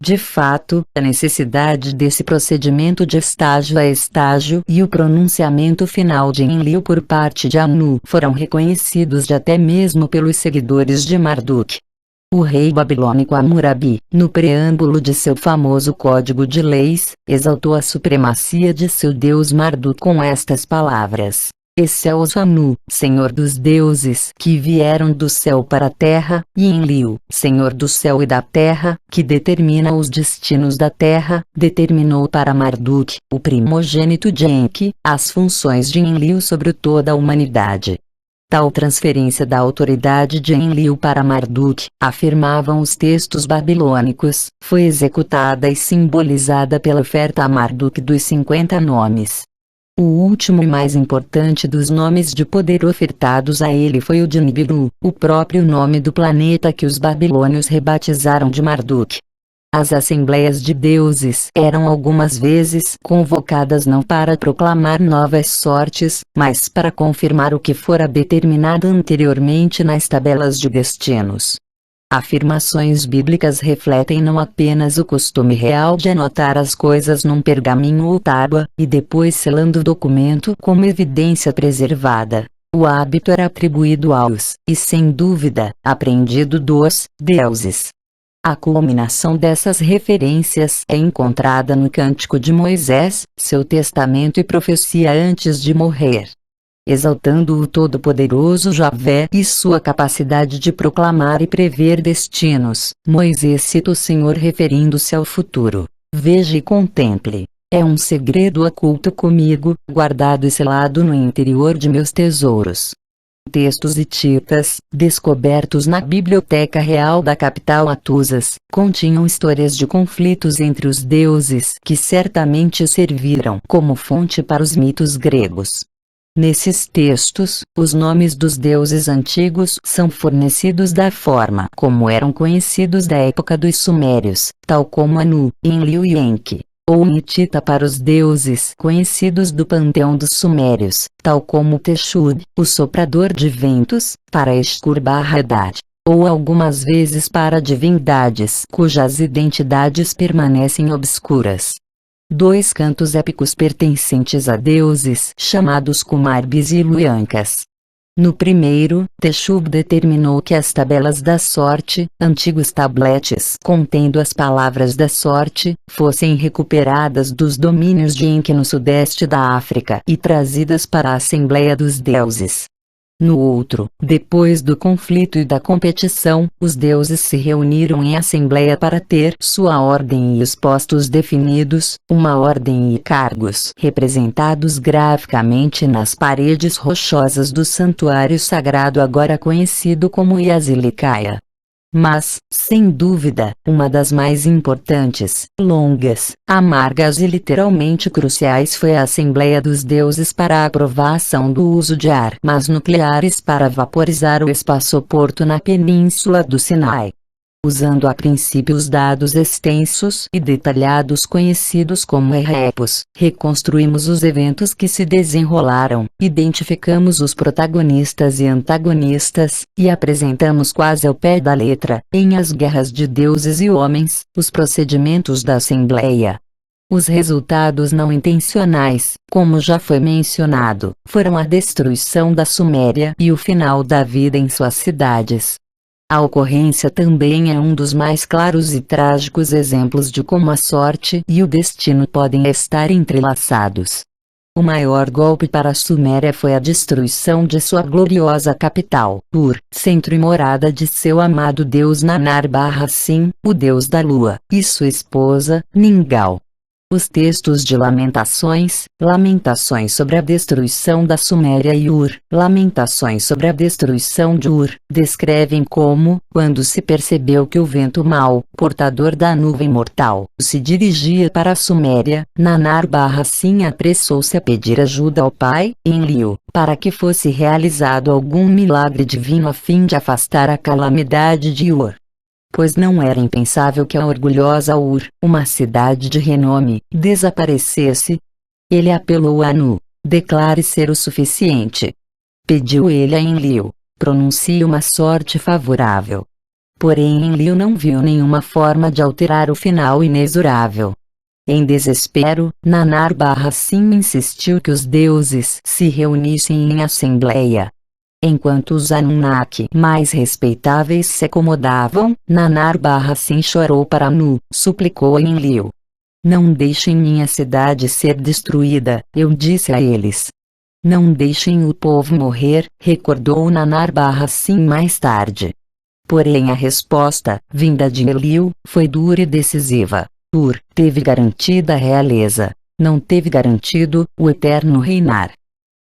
A: De fato, a necessidade desse procedimento de estágio a estágio e o pronunciamento final de Enlil por parte de Anu foram reconhecidos até mesmo pelos seguidores de Marduk. O rei babilônico Hammurabi, no preâmbulo de seu famoso Código de Leis, exaltou a supremacia de seu deus Marduk com estas palavras: Excelso Anu, Senhor dos deuses que vieram do céu para a terra, e Enlil, Senhor do céu e da terra, que determina os destinos da terra, determinou para Marduk, o primogênito de Enki, as funções de Enlil sobre toda a humanidade. Tal transferência da autoridade de Enlil para Marduk, afirmavam os textos babilônicos, foi executada e simbolizada pela oferta a Marduk dos 50 nomes. O último e mais importante dos nomes de poder ofertados a ele foi o de Nibiru, o próprio nome do planeta que os babilônios rebatizaram de Marduk. As assembleias de deuses eram algumas vezes convocadas não para proclamar novas sortes, mas para confirmar o que fora determinado anteriormente nas tabelas de destinos. Afirmações bíblicas refletem não apenas o costume real de anotar as coisas num pergaminho ou tábua, e depois selando o documento como evidência preservada. O hábito era atribuído aos, e sem dúvida, aprendido dos, deuses. A culminação dessas referências é encontrada no Cântico de Moisés, seu testamento e profecia antes de morrer. Exaltando o Todo-Poderoso Javé e sua capacidade de proclamar e prever destinos, Moisés cita o Senhor referindo-se ao futuro. Veja e contemple. É um segredo oculto comigo, guardado e selado no interior de meus tesouros. Textos hititas, descobertos na Biblioteca Real da capital Atusas, continham histórias de conflitos entre os deuses que certamente serviram como fonte para os mitos gregos. Nesses textos, os nomes dos deuses antigos são fornecidos da forma como eram conhecidos da época dos Sumérios, tal como Anu, Enlil e Enki. Ou hitita para os deuses conhecidos do panteão dos Sumérios, tal como Texud, o soprador de ventos, para Eshkur-Hadad. Ou algumas vezes para divindades cujas identidades permanecem obscuras. 2 cantos épicos pertencentes a deuses chamados Kumarbis e Luyankas. No primeiro, Texub determinou que as tabelas da sorte, antigos tabletes contendo as palavras da sorte, fossem recuperadas dos domínios de Enki no sudeste da África e trazidas para a Assembleia dos Deuses. No outro, depois do conflito e da competição, os deuses se reuniram em assembleia para ter sua ordem e os postos definidos, uma ordem e cargos representados graficamente nas paredes rochosas do santuário sagrado agora conhecido como Yasilikaya. Mas, sem dúvida, uma das mais importantes, longas, amargas e literalmente cruciais foi a Assembleia dos Deuses para a aprovação do uso de armas nucleares para vaporizar o espaçoporto na península do Sinai. Usando a princípio os dados extensos e detalhados conhecidos como repos, reconstruímos os eventos que se desenrolaram, identificamos os protagonistas e antagonistas, e apresentamos quase ao pé da letra, em As Guerras de Deuses e Homens, os procedimentos da Assembleia. Os resultados não intencionais, como já foi mencionado, foram a destruição da Suméria e o final da vida em suas cidades. A ocorrência também é um dos mais claros e trágicos exemplos de como a sorte e o destino podem estar entrelaçados. O maior golpe para a Suméria foi a destruição de sua gloriosa capital, Ur, centro e morada de seu amado deus Nanar-Sin, o deus da lua, e sua esposa, Ningal. Os textos de Lamentações, Lamentações sobre a destruição da Suméria e Ur, Lamentações sobre a destruição de Ur, descrevem como, quando se percebeu que o vento mau, portador da nuvem mortal, se dirigia para a Suméria, Nanar-Sim apressou-se a pedir ajuda ao pai, Enlil, para que fosse realizado algum milagre divino a fim de afastar a calamidade de Ur. Pois não era impensável que a orgulhosa Ur, uma cidade de renome, desaparecesse. Ele apelou a Nu, declare ser o suficiente. Pediu ele a Enlil, pronuncie uma sorte favorável. Porém Enlil não viu nenhuma forma de alterar o final inexorável. Em desespero, Nanar-Sim insistiu que os deuses se reunissem em assembleia. Enquanto os Anunnaki mais respeitáveis se acomodavam, Nanar-Sim chorou para Nu, suplicou a Enlil. Não deixem minha cidade ser destruída, eu disse a eles. Não deixem o povo morrer, recordou Nanar-Sim mais tarde. Porém a resposta, vinda de Enlil, foi dura e decisiva. Ur teve garantida a realeza. Não teve garantido o eterno reinar.